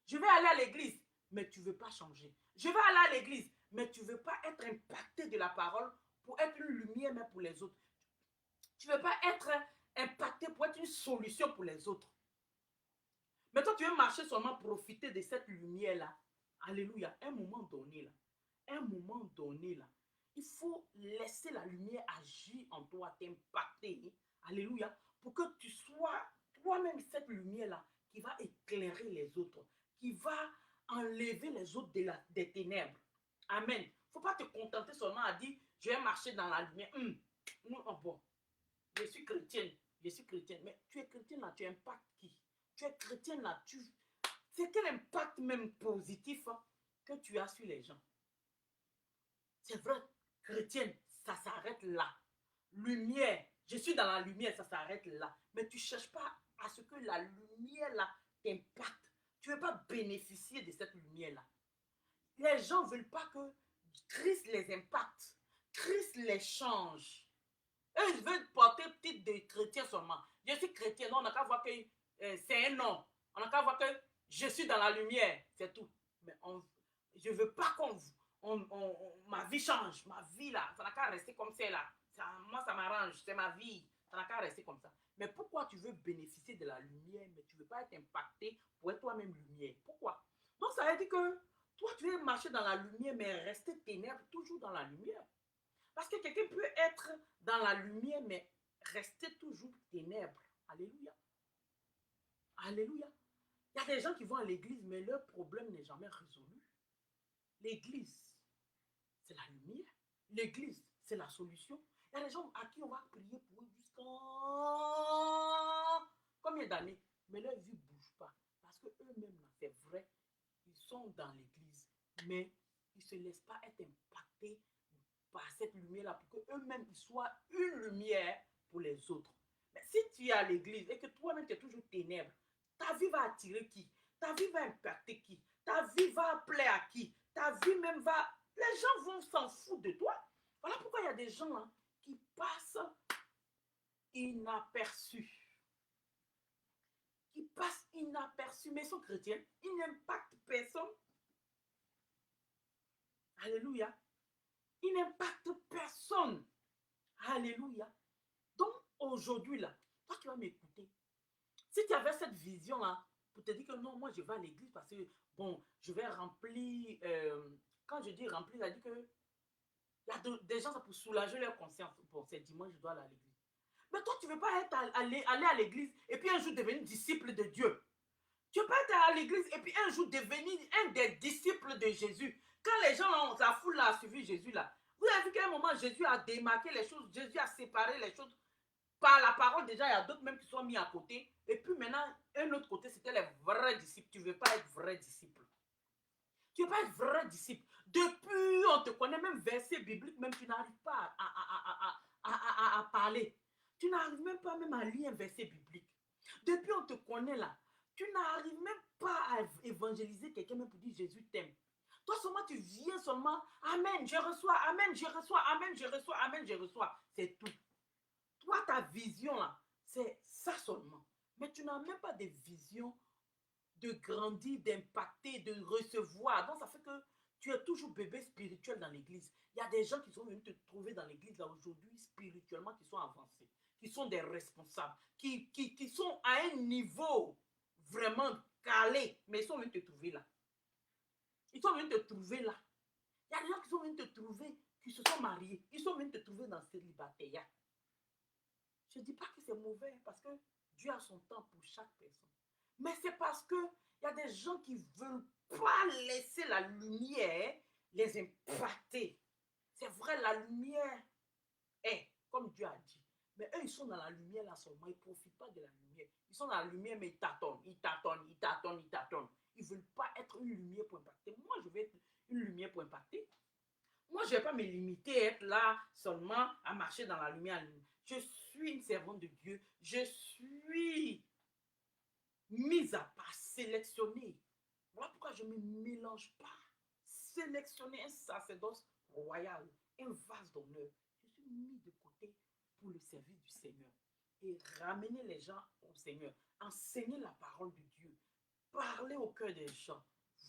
Je vais aller à l'église, mais tu ne veux pas changer. Je vais aller à l'église, mais tu ne veux pas être impacté de la parole pour être une lumière même pour les autres. Tu ne veux pas être impacté pour être une solution pour les autres. Mais toi, tu veux marcher seulement, profiter de cette lumière-là. Alléluia. Un moment donné, là. Un moment donné, là. Il faut laisser la lumière agir en toi, t'impacter. Alléluia. Pour que tu sois toi-même cette lumière-là qui va éclairer les autres, qui va enlever les autres des ténèbres. Amen. Il ne faut pas te contenter seulement à dire, je vais marcher dans la lumière. Oh bon, je suis chrétienne. Je suis chrétienne. Mais tu es chrétienne là, tu impactes qui? Tu es chrétienne là, c'est quel impact même positif que tu as sur les gens? C'est vrai, chrétienne, ça s'arrête là. Lumière, je suis dans la lumière, ça s'arrête là. Mais tu ne cherches pas à ce que la lumière là t'impacte. Tu ne veux pas bénéficier de cette lumière là. Les gens ne veulent pas que Christ les impacte. Christ les change. Eux, ils veulent porter titre de chrétien seulement. Je suis chrétien, non, on n'a qu'à voir que c'est un nom. On n'a qu'à voir que je suis dans la lumière, c'est tout. Mais je ne veux pas qu'on ma vie change, ma vie là, ça n'a qu'à rester comme c'est là. Moi, ça m'arrange, c'est ma vie, ça n'a qu'à rester comme ça. Mais pourquoi tu veux bénéficier de la lumière, mais tu ne veux pas être impacté pour être toi-même lumière? Pourquoi? Donc, ça veut dire que toi, tu veux marcher dans la lumière, mais rester ténèbres toujours dans la lumière. Parce que quelqu'un peut être dans la lumière, mais rester toujours ténèbres. Alléluia. Alléluia. Il y a des gens qui vont à l'église, mais leur problème n'est jamais résolu. L'église, c'est la lumière. L'église, c'est la solution. Il y a des gens à qui on va prier pour eux jusqu'à combien d'années, mais leur vie ne bouge pas. Parce qu'eux-mêmes, c'est vrai, ils sont dans l'église, mais ils ne se laissent pas être impactés par cette lumière-là pour qu'eux-mêmes soient une lumière pour les autres. Mais si tu es à l'église et que toi-même tu es toujours ténèbres, ta vie va attirer qui? Ta vie va impacter qui? Ta vie va plaire à qui? Ta vie même va... Les gens vont s'en foutre de toi. Voilà pourquoi il y a des gens hein, qui passent inaperçus. Qui passent inaperçus, mais ils sont chrétiens. Ils n'impactent personne. Alléluia. Ils n'impactent personne. Alléluia. Donc, aujourd'hui, là, toi qui vas m'écouter, si tu avais cette vision-là, pour te dire que non, moi, je vais à l'église parce que, bon, je vais remplir... quand je dis remplir, ça dit que il y a des gens, ça pour soulager leur conscience. Bon, c'est dimanche, je dois aller à l'église. Mais toi, tu ne veux pas aller à l'église et puis un jour devenir disciple de Dieu. Tu ne veux pas être à l'église et puis un jour devenir un des disciples de Jésus. Quand les gens, la foule a suivi Jésus là, vous avez vu qu'à un moment, Jésus a démarqué les choses, Jésus a séparé les choses. Par la parole, déjà, il y a d'autres même qui sont mis à côté. Et puis maintenant, un autre côté, c'était les vrais disciples. Tu ne veux pas être vrai disciple. Tu ne veux pas être vrai disciple. Depuis, on te connaît, même verset biblique, même tu n'arrives pas à parler. Tu n'arrives même pas même à lire un verset biblique. Depuis, on te connaît là. Tu n'arrives même pas à évangéliser quelqu'un même pour dire Jésus t'aime. Toi seulement, tu viens seulement, Amen, je reçois, Amen, je reçois, Amen, je reçois, Amen, je reçois. C'est tout. Toi, ta vision là, c'est ça seulement. Mais tu n'as même pas de vision de grandir, d'impacter, de recevoir. Donc, ça fait que tu es toujours bébé spirituel dans l'église. Il y a des gens qui sont venus te trouver dans l'église là aujourd'hui, spirituellement, qui sont avancés, qui sont des responsables, qui sont à un niveau vraiment calé, mais ils sont venus te trouver là. Ils sont venus te trouver là. Il y a des gens qui sont venus te trouver, qui se sont mariés. Ils sont venus te trouver dans célibataire. Je ne dis pas que c'est mauvais parce que Dieu a son temps pour chaque personne. Mais c'est parce qu'il y a des gens qui ne veulent pas laisser la lumière les impacter. C'est vrai, la lumière est, comme Dieu a dit. Mais eux, ils sont dans la lumière là seulement. Ils ne profitent pas de la lumière. Ils sont dans la lumière, mais ils tâtonnent, ils tâtonnent, ils tâtonnent, ils tâtonnent. Ils ne veulent pas être une lumière pour impacter. Moi, je veux être une lumière pour impacter. Moi, je ne vais pas me limiter à être là seulement à marcher dans la lumière. Je suis une servante de Dieu. Je suis mise à part, sélectionnée. Voilà pourquoi je ne me mélange pas. Sélectionner un sacerdoce royal, un vase d'honneur. Je suis mis de côté pour le service du Seigneur et ramener les gens au Seigneur. Enseigner la parole de Dieu. Parler au cœur des gens.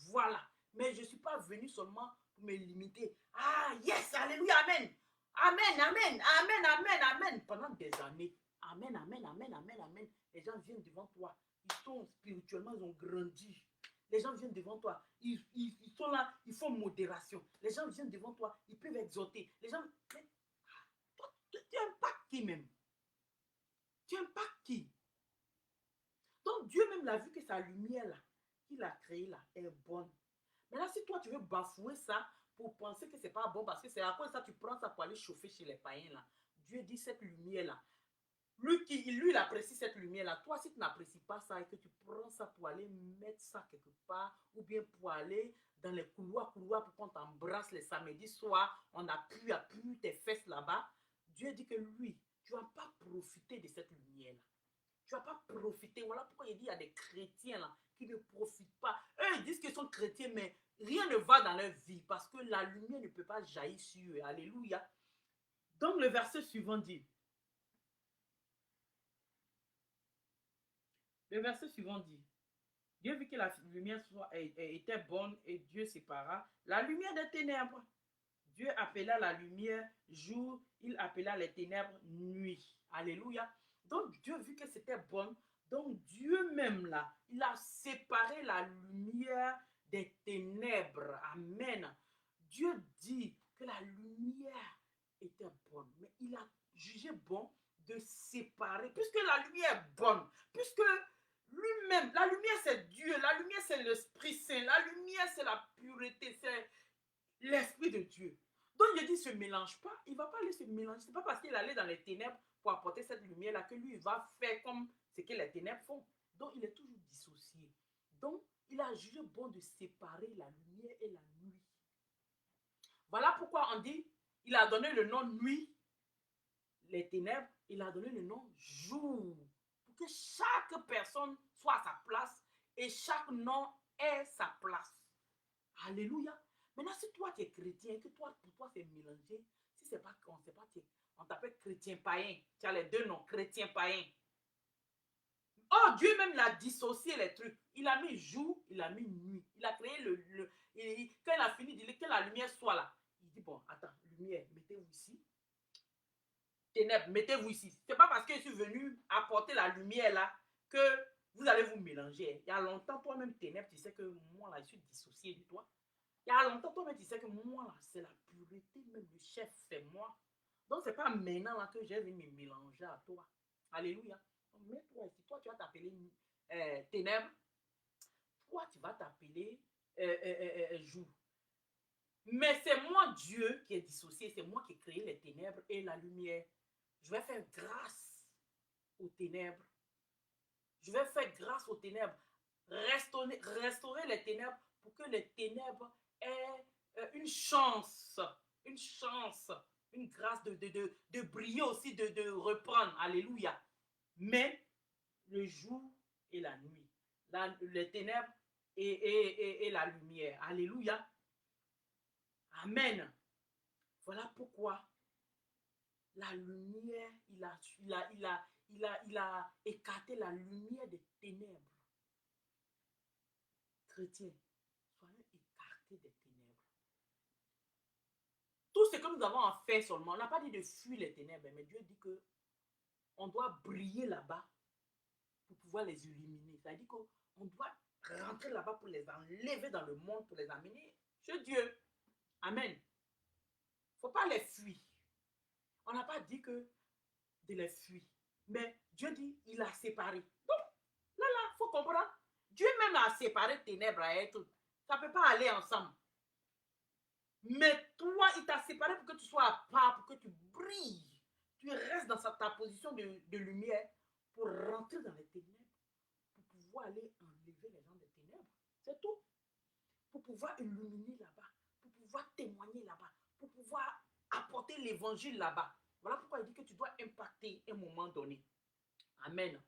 Voilà. Mais je ne suis pas venu seulement pour me limiter. Ah, yes, alléluia, amen. Amen, amen, amen, amen, amen. Pendant des années. Amen, amen, amen, amen, amen. Les gens viennent devant toi. Ils sont spirituellement, ils ont grandi. Les gens viennent devant toi. Ils sont là, ils font modération. Les gens viennent devant toi, ils peuvent exhorter. Les gens. Mais, toi, tu impactes qui même? Tu impactes qui? Donc Dieu même l'a vu que sa lumière là, qu'il a créée là, est bonne. Maintenant, si toi tu veux bafouer ça pour penser que c'est pas bon, parce que c'est à cause de ça tu prends ça pour aller chauffer chez les païens là. Dieu dit cette lumière là. Lui, il apprécie cette lumière-là. Toi, si tu n'apprécies pas ça et que tu prends ça pour aller mettre ça quelque part, ou bien pour aller dans les couloirs pour qu'on t'embrasse les samedis soirs, on appuie tes fesses là-bas, Dieu dit que lui, tu ne vas pas profiter de cette lumière-là. Tu ne vas pas profiter. Voilà pourquoi il dit qu'il y a des chrétiens là qui ne profitent pas. Eux, ils disent qu'ils sont chrétiens, mais rien ne va dans leur vie parce que la lumière ne peut pas jaillir sur eux. Alléluia. Donc, le verset suivant dit, le verset suivant dit, Dieu vit que la lumière était bonne et Dieu sépara la lumière des ténèbres. Dieu appela la lumière jour, il appela les ténèbres nuit. Alléluia. Donc Dieu vit que c'était bon. Donc Dieu même là, il a séparé la lumière des ténèbres. Amen. Dieu dit que la lumière était bonne, mais il a jugé bon de séparer, puisque la lumière est bonne, puisque lui-même, la lumière c'est Dieu, la lumière c'est l'Esprit Saint, la lumière c'est la pureté, c'est l'Esprit de Dieu. Donc il dit, ne se mélange pas, il ne va pas aller se mélanger. Ce n'est pas parce qu'il allait dans les ténèbres pour apporter cette lumière-là que lui, il va faire comme ce que les ténèbres font. Donc il est toujours dissocié. Donc il a jugé bon de séparer la lumière et la nuit. Voilà pourquoi on dit, il a donné le nom nuit, les ténèbres, il a donné le nom jour. Pour que chaque personne soit à sa place et chaque nom ait sa place. Alléluia. Maintenant, si toi tu es chrétien, que toi, pour toi c'est mélangé, si c'est pas qu'on sait pas, on t'appelle chrétien païen. Tu as les deux noms, chrétien païen. Oh, Dieu même l'a dissocié les trucs. Il a mis jour, il a mis nuit. Il a créé quand il a fini, il dit que la lumière soit là. Il dit, bon, attends, lumière, mettez-vous ici. Ténèbres, mettez-vous ici. C'est pas parce que je suis venu apporter la lumière là que vous allez vous mélanger. Il y a longtemps, toi-même, ténèbres, tu sais que moi là, je suis dissocié de toi. Il y a longtemps, toi-même, tu sais que moi là, c'est la pureté, même le chef, c'est moi. Donc, c'est pas maintenant là que j'ai venu me mélanger à toi. Alléluia. Donc, mets-toi ici. Toi, tu vas t'appeler ténèbres. Toi, tu vas t'appeler jour. Mais c'est moi, Dieu, qui est dissocié. C'est moi qui ai créé les ténèbres et la lumière. Je vais faire grâce aux ténèbres. Je vais faire grâce aux ténèbres. Restaurer les ténèbres pour que les ténèbres aient une chance, une grâce de briller aussi, de reprendre. Alléluia. Mais le jour et la nuit, les ténèbres et la lumière. Alléluia. Amen. Voilà pourquoi la lumière, il a écarté la lumière des ténèbres. Chrétiens, soyons écartés des ténèbres. Tout ce que nous avons à faire seulement, on n'a pas dit de fuir les ténèbres, mais Dieu dit que on doit briller là-bas pour pouvoir les illuminer. C'est-à-dire qu'on doit rentrer là-bas pour les enlever dans le monde, pour les amener chez Dieu. Amen. Il ne faut pas les fuir. On n'a pas dit que de les fuir. Mais Dieu dit, il a séparé. Donc, là, il faut comprendre. Dieu même a séparé ténèbres et tout. Ça ne peut pas aller ensemble. Mais toi, il t'a séparé pour que tu sois à part, pour que tu brilles. Tu restes dans ta position de lumière pour rentrer dans les ténèbres, pour pouvoir aller enlever les gens des ténèbres. C'est tout. Pour pouvoir illuminer là-bas, pour pouvoir témoigner là-bas, pour pouvoir apporter l'évangile là-bas. Voilà pourquoi il dit que tu dois impacter un moment donné. Amen.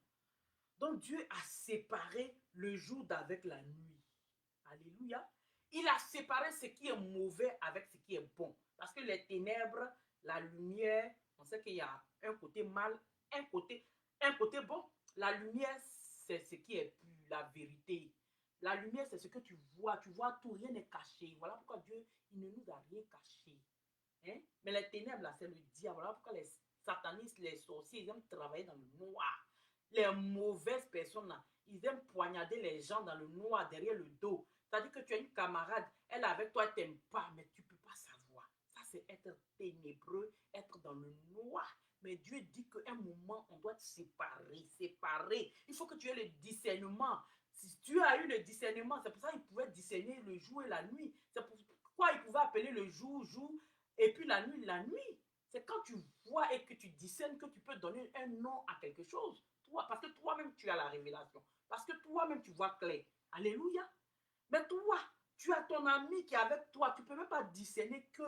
Donc Dieu a séparé le jour d'avec la nuit. Alléluia. Il a séparé ce qui est mauvais avec ce qui est bon. Parce que les ténèbres, la lumière, on sait qu'il y a un côté mal, un côté bon. La lumière, c'est ce qui est pur, la vérité. La lumière, c'est ce que tu vois tout, rien n'est caché. Voilà pourquoi Dieu, il ne nous a rien caché. Hein? Mais les ténèbres, là, c'est le diable. Voilà pourquoi les satanistes, les sorciers, ils aiment travailler dans le noir. Les mauvaises personnes, là, ils aiment poignarder les gens dans le noir, derrière le dos. C'est-à-dire que tu as une camarade, elle avec toi, elle t'aime pas, mais tu ne peux pas savoir. Ça, c'est être ténébreux, être dans le noir. Mais Dieu dit qu'à un moment, on doit te séparer. Il faut que tu aies le discernement. Si tu as eu le discernement, c'est pour ça qu'il pouvait discerner le jour et la nuit. C'est pourquoi il pouvait appeler le jour, jour, et puis la nuit, la nuit. C'est quand tu vois et que tu discernes que tu peux donner un nom à quelque chose. Toi, parce que toi-même, tu as la révélation. Parce que toi-même, tu vois clair. Alléluia. Mais toi, tu as ton ami qui est avec toi. Tu ne peux même pas discerner que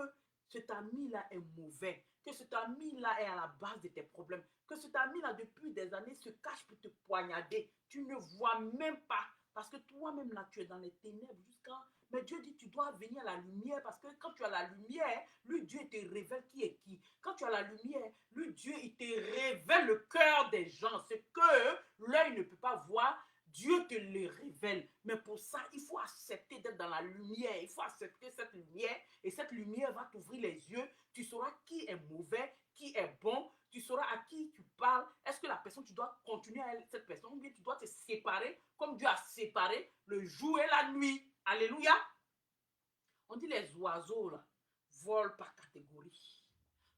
cet ami-là est mauvais. Que cet ami-là est à la base de tes problèmes. Que cet ami-là, depuis des années, se cache pour te poignarder. Tu ne vois même pas. Parce que toi-même, là, tu es dans les ténèbres jusqu'à... Mais Dieu dit, tu dois venir à la lumière parce que quand tu as la lumière, lui, Dieu te révèle qui est qui. Quand tu as la lumière, lui, Dieu, il te révèle le cœur des gens. Ce que l'œil ne peut pas voir, Dieu te le révèle. Mais pour ça, il faut accepter d'être dans la lumière. Il faut accepter cette lumière. Et cette lumière va t'ouvrir les yeux. Tu sauras qui est mauvais, qui est bon. Tu sauras à qui tu parles. Est-ce que la personne, tu dois continuer à cette personne ou bien tu dois te séparer comme Dieu a séparé le jour et la nuit. Alléluia. On dit les oiseaux là, volent par catégorie.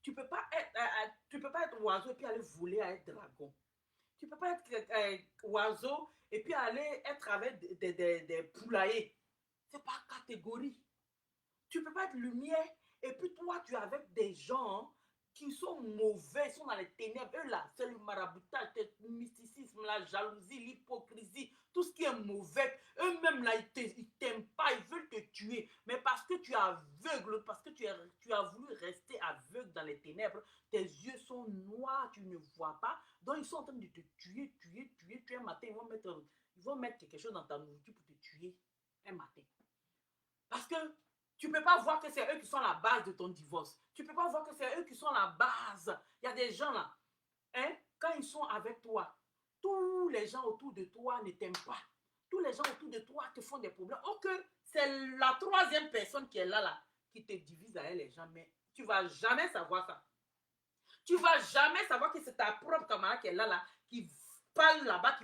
Tu peux pas être oiseau et puis aller voler à être dragon. Tu peux pas être oiseau et puis aller être avec des poulaillers. C'est par catégorie. Tu peux pas être lumière et puis toi, tu es avec des gens qui sont mauvais, ils sont dans les ténèbres. Eux là, c'est le maraboutage, le mysticisme, la jalousie, l'hypocrisie, tout ce qui est mauvais. Eux-mêmes là, ils t'aiment pas, ils veulent te tuer. Mais parce que tu es aveugle, parce que tu as voulu rester aveugle dans les ténèbres, tes yeux sont noirs, tu ne vois pas. Donc ils sont en train de te tuer, tuer. Un matin, ils vont mettre quelque chose dans ta nourriture pour te tuer un matin. Parce que tu ne peux pas voir que c'est eux qui sont la base de ton divorce. Tu ne peux pas voir que c'est eux qui sont la base. Il y a des gens là, hein, quand ils sont avec toi, tous les gens autour de toi ne t'aiment pas. Tous les gens autour de toi te font des problèmes. Ok, c'est la troisième personne qui est là, qui te divise avec les gens. Mais tu ne vas jamais savoir ça. Tu ne vas jamais savoir que c'est ta propre camarade qui est là, qui parle là-bas,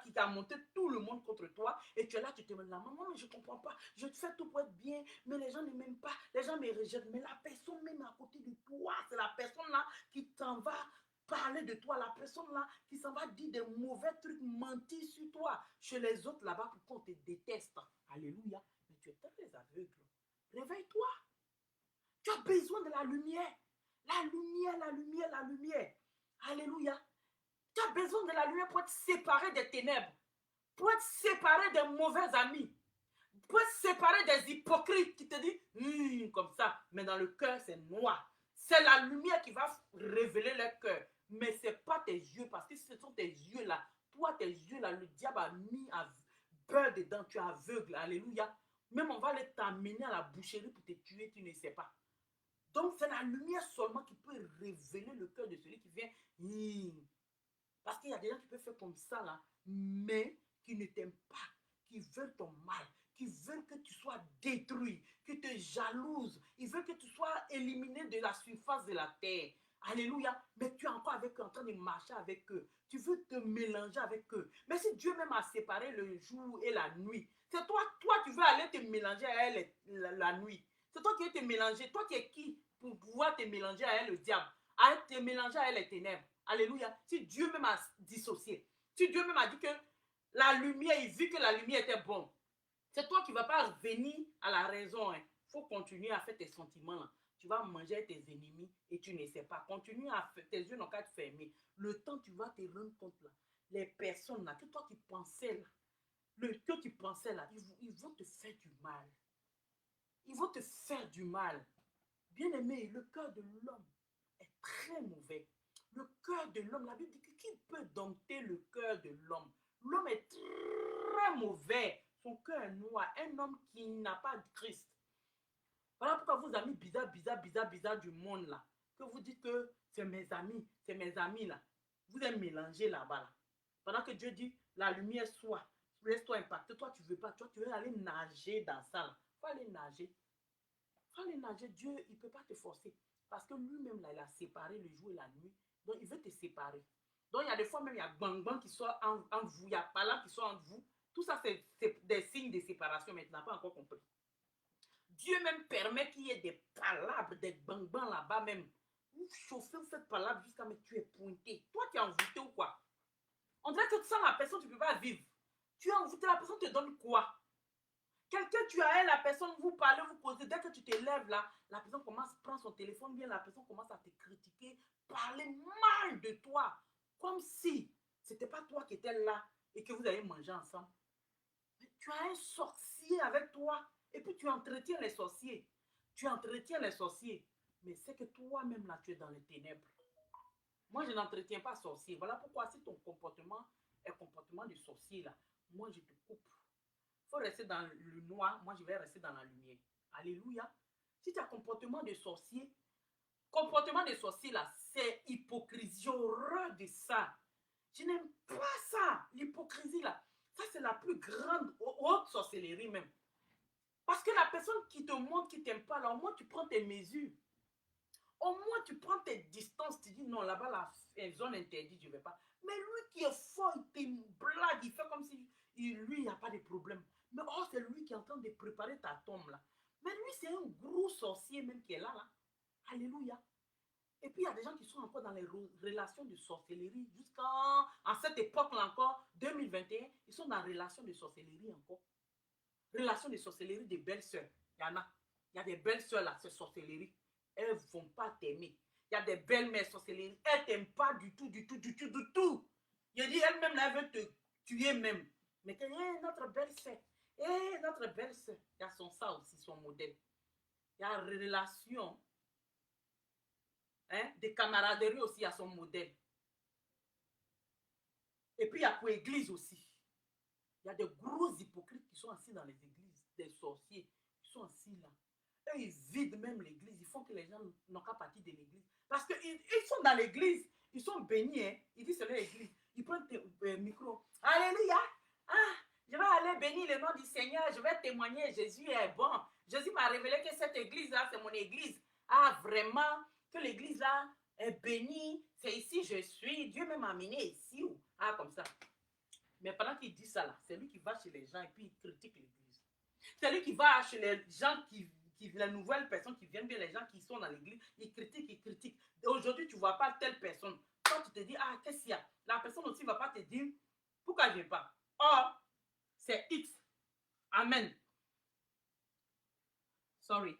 qui a monté tout le monde contre toi. Et tu es là, tu te demandes, maman, mais je ne comprends pas. Je te fais tout pour être bien, mais les gens ne m'aiment pas. Les gens me rejettent. Mais la personne même à côté de toi, c'est la personne là qui t'en va parler de toi. La personne là qui s'en va dire des mauvais trucs, mentir sur toi. Chez les autres là-bas pour qu'on te déteste. Alléluia. Mais tu es très aveugle. Réveille-toi. Tu as besoin de la lumière. La lumière, la lumière, la lumière. Alléluia. Tu as besoin de la lumière pour être séparé des ténèbres, pour être séparé des mauvais amis, pour être séparé des hypocrites qui te disent comme ça, mais dans le cœur c'est noir. C'est la lumière qui va révéler leur cœur, mais ce n'est pas tes yeux, parce que ce sont tes yeux là. Toi, tes yeux là, le diable a mis peur dedans, tu es aveugle. Alléluia. Même on va t'amener à la boucherie pour te tuer, tu ne sais pas. Donc c'est la lumière seulement qui peut révéler le cœur de celui qui vient. Parce qu'il y a des gens qui peuvent faire comme ça là, mais qui ne t'aiment pas, qui veulent ton mal, qui veulent que tu sois détruit, qui te jalousent. Ils veulent que tu sois éliminé de la surface de la terre. Alléluia. Mais tu es encore avec eux, en train de marcher avec eux. Tu veux te mélanger avec eux. Mais si Dieu même a séparé le jour et la nuit, c'est toi tu veux aller te mélanger à elle la nuit. C'est toi qui veux te mélanger. Toi qui es qui pour pouvoir te mélanger à elle le diable, à te mélanger à elle les ténèbres. Alléluia. Si Dieu même a dissocié, si Dieu même a dit que la lumière, il vit que la lumière était bonne, c'est toi qui ne vas pas venir à la raison. Il faut continuer à faire tes sentiments là. Tu vas manger tes ennemis et tu ne sais pas. Continue à faire, tes yeux n'ont qu'à être fermés. Le temps tu vas te rendre compte là, les personnes là, que toi tu pensais là, ils vont te faire du mal. Ils vont te faire du mal. Bien aimé, le cœur de l'homme est très mauvais. Le cœur de l'homme, la Bible dit que qui peut dompter le cœur de l'homme? L'homme est très mauvais. Son cœur est noir. Un homme qui n'a pas de Christ. Voilà pourquoi vos amis bizarres du monde là, que vous dites que c'est mes amis là. Vous êtes mélangés là-bas là. Pendant que Dieu dit la lumière soit, laisse-toi impacter. Toi tu veux pas, toi tu veux aller nager dans ça là. Faut aller nager. Faut aller nager. Dieu il ne peut pas te forcer. Parce que lui-même là, il a séparé le jour et la nuit. Donc il veut te séparer. Donc il y a des fois même il y a bang qui soit en vous, il y a pala qui soit entre vous. Tout ça c'est des signes de séparation, mais tu n'as pas encore compris. Dieu même permet qu'il y ait des palabres, des bang là-bas même. Vous chauffez, vous faites palabre jusqu'à mais tu es pointé. Toi tu es envoûté ou quoi? On dirait que sans la personne tu ne peux pas vivre. Tu es envoûté, la personne te donne quoi? Quelqu'un, tu as la personne, vous parlez, vous causez, dès que tu te lèves là, la personne commence à prendre son téléphone, bien la personne commence à te critiquer, parler mal de toi, comme si ce n'était pas toi qui étais là et que vous allez manger ensemble. Mais tu as un sorcier avec toi et puis tu entretiens les sorciers. Tu entretiens les sorciers, mais c'est que toi-même là, tu es dans les ténèbres. Moi, je n'entretiens pas sorcier. Voilà pourquoi si ton comportement est comportement de sorcier là, moi je te coupe. Il faut rester dans le noir, moi je vais rester dans la lumière. Alléluia. Si tu as comportement de sorcier là, c'est hypocrisie. J'ai horreur de ça. Je n'aime pas ça, l'hypocrisie là. Ça, c'est la plus grande, haute sorcellerie même. Parce que la personne qui te montre qui ne t'aime pas, là, au moins tu prends tes mesures. Au moins tu prends tes distances, tu dis non, là-bas, la zone interdite, je ne vais pas. Mais lui qui est fort, il te blague, il fait comme si lui, il n'y a pas de problème. Mais oh, c'est lui qui est en train de préparer ta tombe là. Mais lui, c'est un gros sorcier même qui est là, là. Alléluia. Et puis, il y a des gens qui sont encore dans les relations de sorcellerie. Jusqu'à cette époque-là encore, 2021, ils sont dans les relations de sorcellerie encore. Relations de sorcellerie des belles-sœurs. Il y en a. Il y a des belles-sœurs là, c'est sorcellerie. Elles ne vont pas t'aimer. Il y a des belles-mères sorcellerie. Elles ne t'aiment pas du tout, du tout, du tout, du tout. Je dis, elle-même, là, elle veut te tuer même. Mais notre belle-sœur. Notre belle-sœur. Il y a son ça aussi, son modèle. Il y a relation. Des camaraderies aussi à son modèle. Et puis il y a pour l'église aussi. Il y a des gros hypocrites qui sont assis dans les églises, des sorciers qui sont assis là. Eux, ils vident même l'église. Ils font que les gens n'ont qu'à partir de l'église. Parce qu'ils sont dans l'église, ils sont bénis. Hein? Ils disent c'est l'église. Ils prennent le micro. Alléluia. Ah, je vais aller bénir le nom du Seigneur. Je vais témoigner. Jésus est bon. Jésus m'a révélé que cette église-là, c'est mon église. Ah, vraiment, que l'église-là est bénie. C'est ici je suis. Dieu m'a amené ici. Ah, comme ça. Mais pendant qu'il dit ça, là, c'est lui qui va chez les gens et puis il critique l'église. C'est lui qui va chez les gens les nouvelles personnes qui viennent, bien les gens qui sont dans l'église, ils critiquent. Aujourd'hui, tu ne vois pas telle personne. Quand tu te dis, ah, qu'est-ce qu'il y a? La personne aussi ne va pas te dire, pourquoi je ne viens pas? Or, c'est X. Amen. Sorry.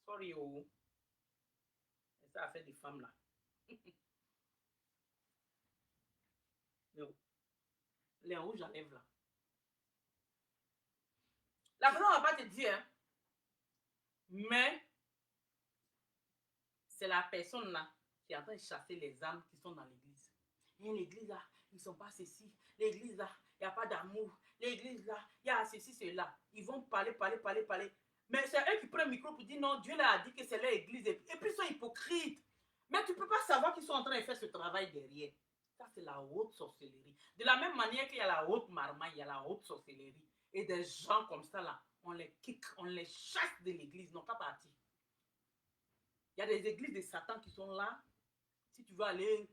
Sorry, oh. Ça a fait des femmes là. Les rouges j'enlève là. La personne ne va pas te dire, hein, mais c'est la personne là qui est en train de chasser les âmes qui sont dans l'église. Et l'église là, ils ne sont pas ceci. L'église là, il n'y a pas d'amour. L'église là, il y a ceci, cela. Ils vont parler. Mais c'est eux qui prennent le micro pour dire non, Dieu leur a dit que c'est leur église. Et puis ils sont hypocrites. Mais tu ne peux pas savoir qu'ils sont en train de faire ce travail derrière. Ça, c'est la haute sorcellerie. De la même manière qu'il y a la haute marmaille, il y a la haute sorcellerie. Et des gens comme ça là, on les kick, on les chasse de l'église, non pas partir. Il y a des églises de Satan qui sont là. Si tu veux aller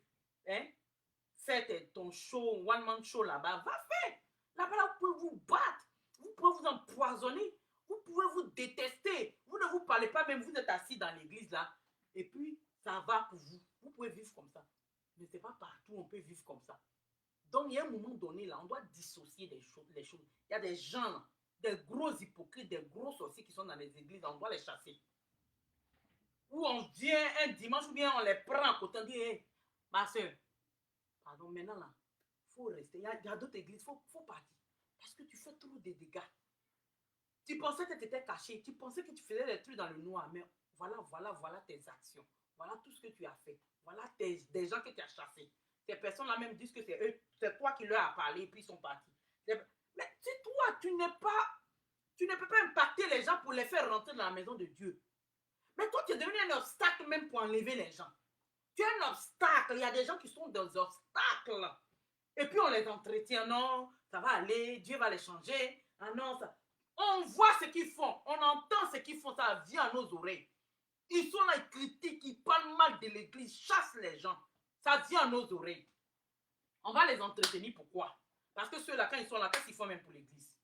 faire ton show, one-man show là-bas, va faire. Là-bas, là, vous pouvez vous battre. Vous pouvez vous empoisonner. Vous pouvez vous détester. Vous ne vous parlez pas même. Vous êtes assis dans l'église là. Et puis, ça va pour vous. Vous pouvez vivre comme ça. Mais ce n'est pas partout on peut vivre comme ça. Donc, il y a un moment donné là, on doit dissocier les choses. Il y a des gens là, des gros hypocrites, des gros sorciers qui sont dans les églises. On doit les chasser. Ou on vient un dimanche ou bien on les prend à côté. On dit, hey, ma soeur, pardon, maintenant là, il faut rester. Il y a d'autres églises, il faut partir. Parce que tu fais trop de dégâts. Tu pensais que tu étais caché, tu pensais que tu faisais des trucs dans le noir, mais voilà tes actions. Voilà tout ce que tu as fait. Voilà des gens que tu as chassés. Ces personnes-là même disent que c'est eux, c'est toi qui leur as parlé et puis ils sont partis. Mais si toi, tu ne peux pas impacter les gens pour les faire rentrer dans la maison de Dieu. Mais toi, tu es devenu un obstacle même pour enlever les gens. Tu es un obstacle. Il y a des gens qui sont des obstacles. Et puis on les entretient. Non, ça va aller. Dieu va les changer. Ah non, ça. On voit ce qu'ils font. On entend ce qu'ils font. Ça vient à nos oreilles. Ils sont là, ils critiquent, ils parlent mal de l'église, chassent les gens. Ça vient à nos oreilles. On va les entretenir. Pourquoi? Parce que ceux-là, quand ils sont là, qu'est-ce qu'ils font même pour l'église?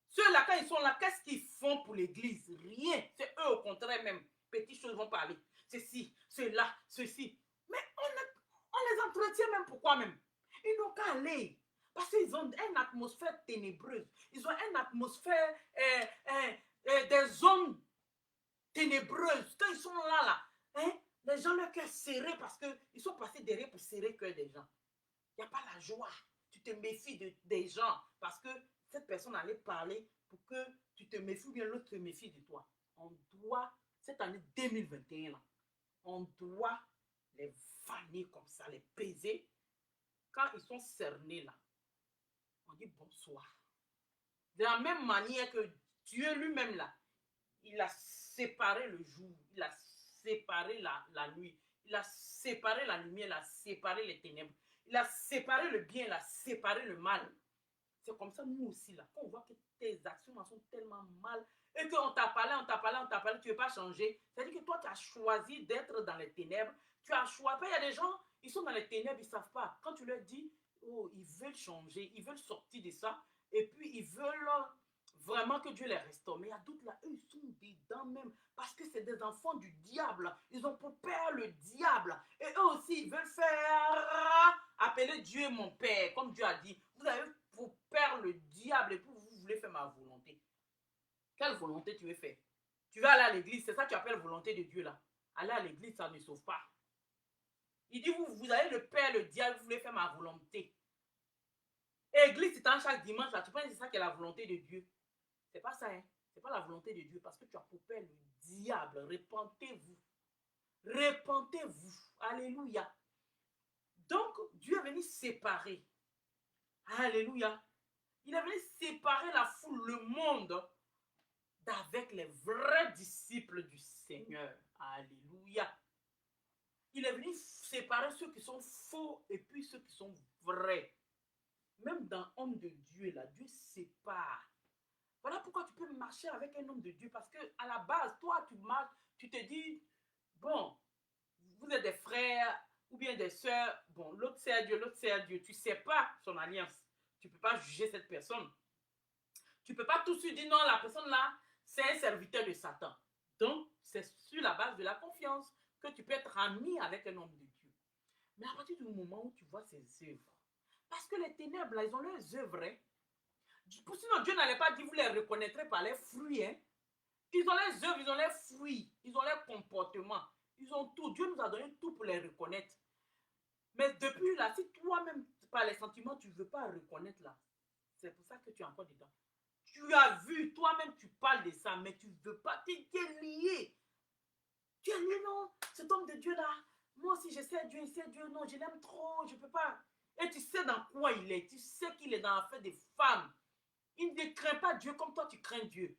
Ceux-là, quand ils sont là, qu'est-ce qu'ils font pour l'église? Rien. C'est eux, au contraire même. Petites choses vont parler. Ceci, cela, ceci. Mais on les entretient même. Pourquoi même? Ils n'ont qu'à aller. Parce qu'ils ont une atmosphère ténébreuse. Ils ont une atmosphère, des zones ténébreuses. Quand ils sont là, les gens leur cœur serré parce qu'ils sont passés derrière pour serrer le cœur des gens. Il n'y a pas la joie. Tu te méfies des gens parce que cette personne allait parler pour que tu te méfies ou bien l'autre te méfie de toi. On doit, cette année 2021, là, on doit les vanner comme ça, les peser. Quand ils sont cernés là, on dit bonsoir. De la même manière que Dieu lui-même là, il a séparé le jour, il a séparé la nuit, Il a séparé la lumière, il a séparé les ténèbres. Il a séparé le bien, il a séparé le mal. C'est comme ça, nous aussi, là, quand on voit que tes actions sont tellement mal et qu'on t'a parlé, on t'a parlé, on t'a parlé, tu ne veux pas changer. C'est-à-dire que toi, tu as choisi d'être dans les ténèbres. Tu as choisi. Il y a des gens, ils sont dans les ténèbres, ils ne savent pas. Quand tu leur dis, oh, ils veulent changer, ils veulent sortir de ça, et puis ils veulent vraiment que Dieu les restaure. Mais il y a d'autres là, eux, ils sont dedans même, parce que c'est des enfants du diable. Ils ont pour père le diable. Et eux aussi, ils veulent faire appeler Dieu mon père, comme Dieu a dit. Vous avez pour père le diable et puis vous voulez faire ma volonté. Quelle volonté tu veux faire? Tu vas aller à l'église, c'est ça que tu appelles volonté de Dieu là. Aller à l'église, ça ne sauve pas. Il dit, vous avez le père, le diable, vous voulez faire ma volonté. Église, c'est en chaque dimanche là, tu penses que c'est ça qui est la volonté de Dieu? C'est pas ça, hein. C'est pas la volonté de Dieu parce que tu as pour père le diable. Repentez-vous. Repentez-vous. Alléluia. Donc, Dieu est venu séparer. Alléluia. Il est venu séparer la foule, le monde, d'avec les vrais disciples du Seigneur. Alléluia. Il est venu séparer ceux qui sont faux et puis ceux qui sont vrais. Même dans homme de Dieu, là, Dieu sépare. Voilà pourquoi tu peux marcher avec un homme de Dieu. Parce qu'à la base, toi, tu marches, tu te dis, bon, vous êtes des frères ou bien des sœurs. Bon, l'autre sert Dieu, l'autre sert Dieu. Tu ne sais pas son alliance. Tu ne peux pas juger cette personne. Tu ne peux pas tout de suite dire, non, la personne là, c'est un serviteur de Satan. Donc, c'est sur la base de la confiance que tu peux être ami avec un homme de Dieu. Mais à partir du moment où tu vois ses œuvres, parce que les ténèbres, là, ils ont leurs œuvres. Hein. Sinon, Dieu n'allait pas dire, vous les reconnaîtrez par les fruits. Hein. Ils ont les œuvres, ils ont les fruits, ils ont les comportements, ils ont tout. Dieu nous a donné tout pour les reconnaître. Mais depuis là, si toi-même, par les sentiments, tu ne veux pas reconnaître là, c'est pour ça que tu es encore dedans. Tu as vu, toi-même, tu parles de ça, mais tu ne veux pas. Tu es lié. Tu es lié, non. Cet homme de Dieu là, moi aussi, je sais Dieu, non, je l'aime trop, je ne peux pas. Et tu sais dans quoi il est. Tu sais qu'il est dans l'affaire des femmes. Il ne craint pas Dieu comme toi, tu crains Dieu.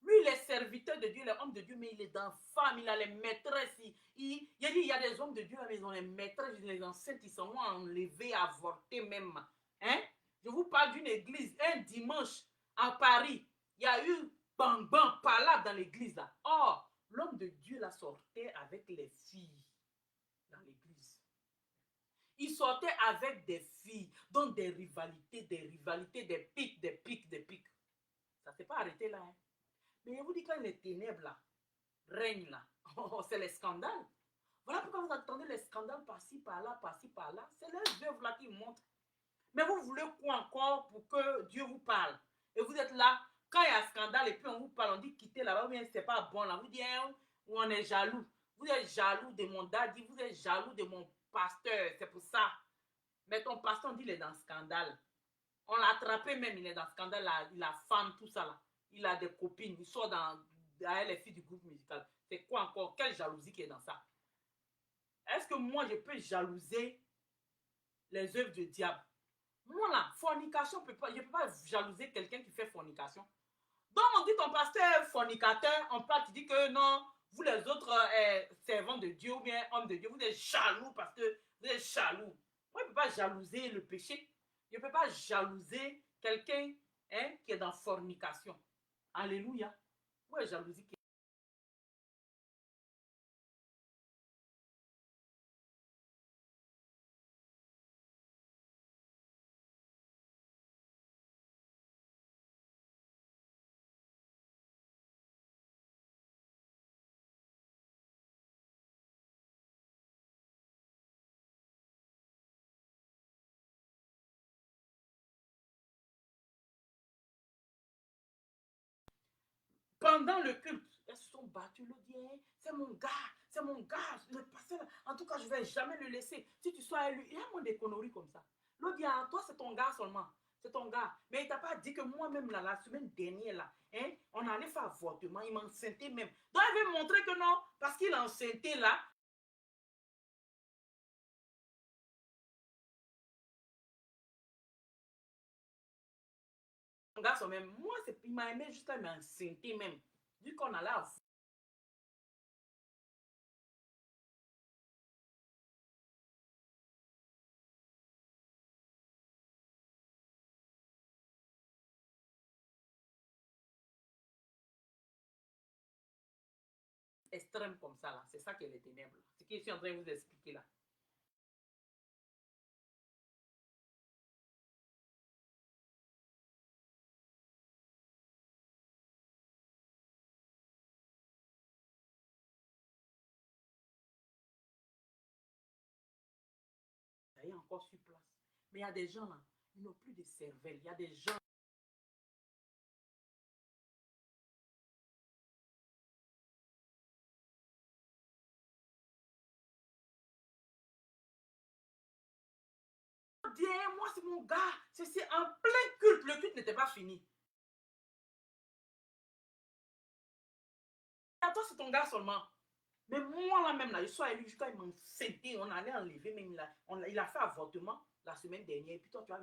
Lui, il est serviteur de Dieu, il est homme de Dieu, mais il est dans femme, il a les maîtresses. Il y a des hommes de Dieu, mais ils ont les maîtresses, les enceintes, ils sont enlevés, avortés même. Hein? Je vous parle d'une église, un dimanche à Paris, il y a eu bang bang palabre dans l'église là. Or, l'homme de Dieu la sortait avec les filles dans l'église. Il sortait avec des filles, donc des rivalités, des pics. Ça ne s'est pas arrêté là. Hein? Mais je vous dis, quand les ténèbres là, règnent là, c'est les scandales. Voilà pourquoi vous attendez les scandales par-ci, par-là, par-ci, par-là. C'est les œuvres là qui montrent. Mais vous voulez quoi encore pour que Dieu vous parle? Et vous êtes là, quand il y a un scandale et puis on vous parle, on dit quittez là-bas, ou bien c'est pas bon là. Vous dites, hein, ou on est jaloux. Vous êtes jaloux de mon daddy, vous êtes jaloux de mon pasteur, c'est pour ça. Mais ton pasteur, on dit, il est dans le scandale. On l'a attrapé même, il est dans le scandale, là, il a femme, tout ça là. Il a des copines, il sort avec les filles du groupe musical. C'est quoi encore? Quelle jalousie qui est dans ça? Est-ce que moi, je peux jalouser les œuvres du diable? Moi, là, fornication, je ne peux pas jalouser quelqu'un qui fait fornication. Donc, on dit ton pasteur est fornicateur, on parle, tu dis que non, vous les autres servants de Dieu ou bien hommes de Dieu, vous êtes jaloux parce que vous êtes jaloux. Moi, je ne peux pas jalouser le péché. Je ne peux pas jalouser quelqu'un qui est dans fornication. Alléluia. Ouais, jalousie. Pendant le culte, elles se sont battues. Le dit, c'est mon gars, le pasteur. En tout cas, je ne vais jamais le laisser. Si tu sois élu, il y a moins des conneries comme ça. L'autre dit, ah, toi, c'est ton gars seulement. C'est ton gars. Mais il ne t'a pas dit que moi-même, là, la semaine dernière, là, hein, on allait faire avortement. Il m'enceintait même. Donc, il veut montrer que non, parce qu'il est enceinté là, mon gars, même. Moi, il m'a aimé juste à m'enceinter même. Vu qu'on allait extrêmes comme ça, là. C'est ça qui est les ténèbres. Ce que je suis en train de vous expliquer là. Il est encore sur place. Mais il y a des gens là, ils n'ont plus de cervelle. Il y a des gens. Moi, c'est mon gars. C'est en plein culte. Le culte n'était pas fini. À toi, c'est ton gars seulement. Mais moi, là même, là, je suis allé jusqu'à m'enceinte. On allait enlever, même, il a fait avortement la semaine dernière. Et puis toi, tu as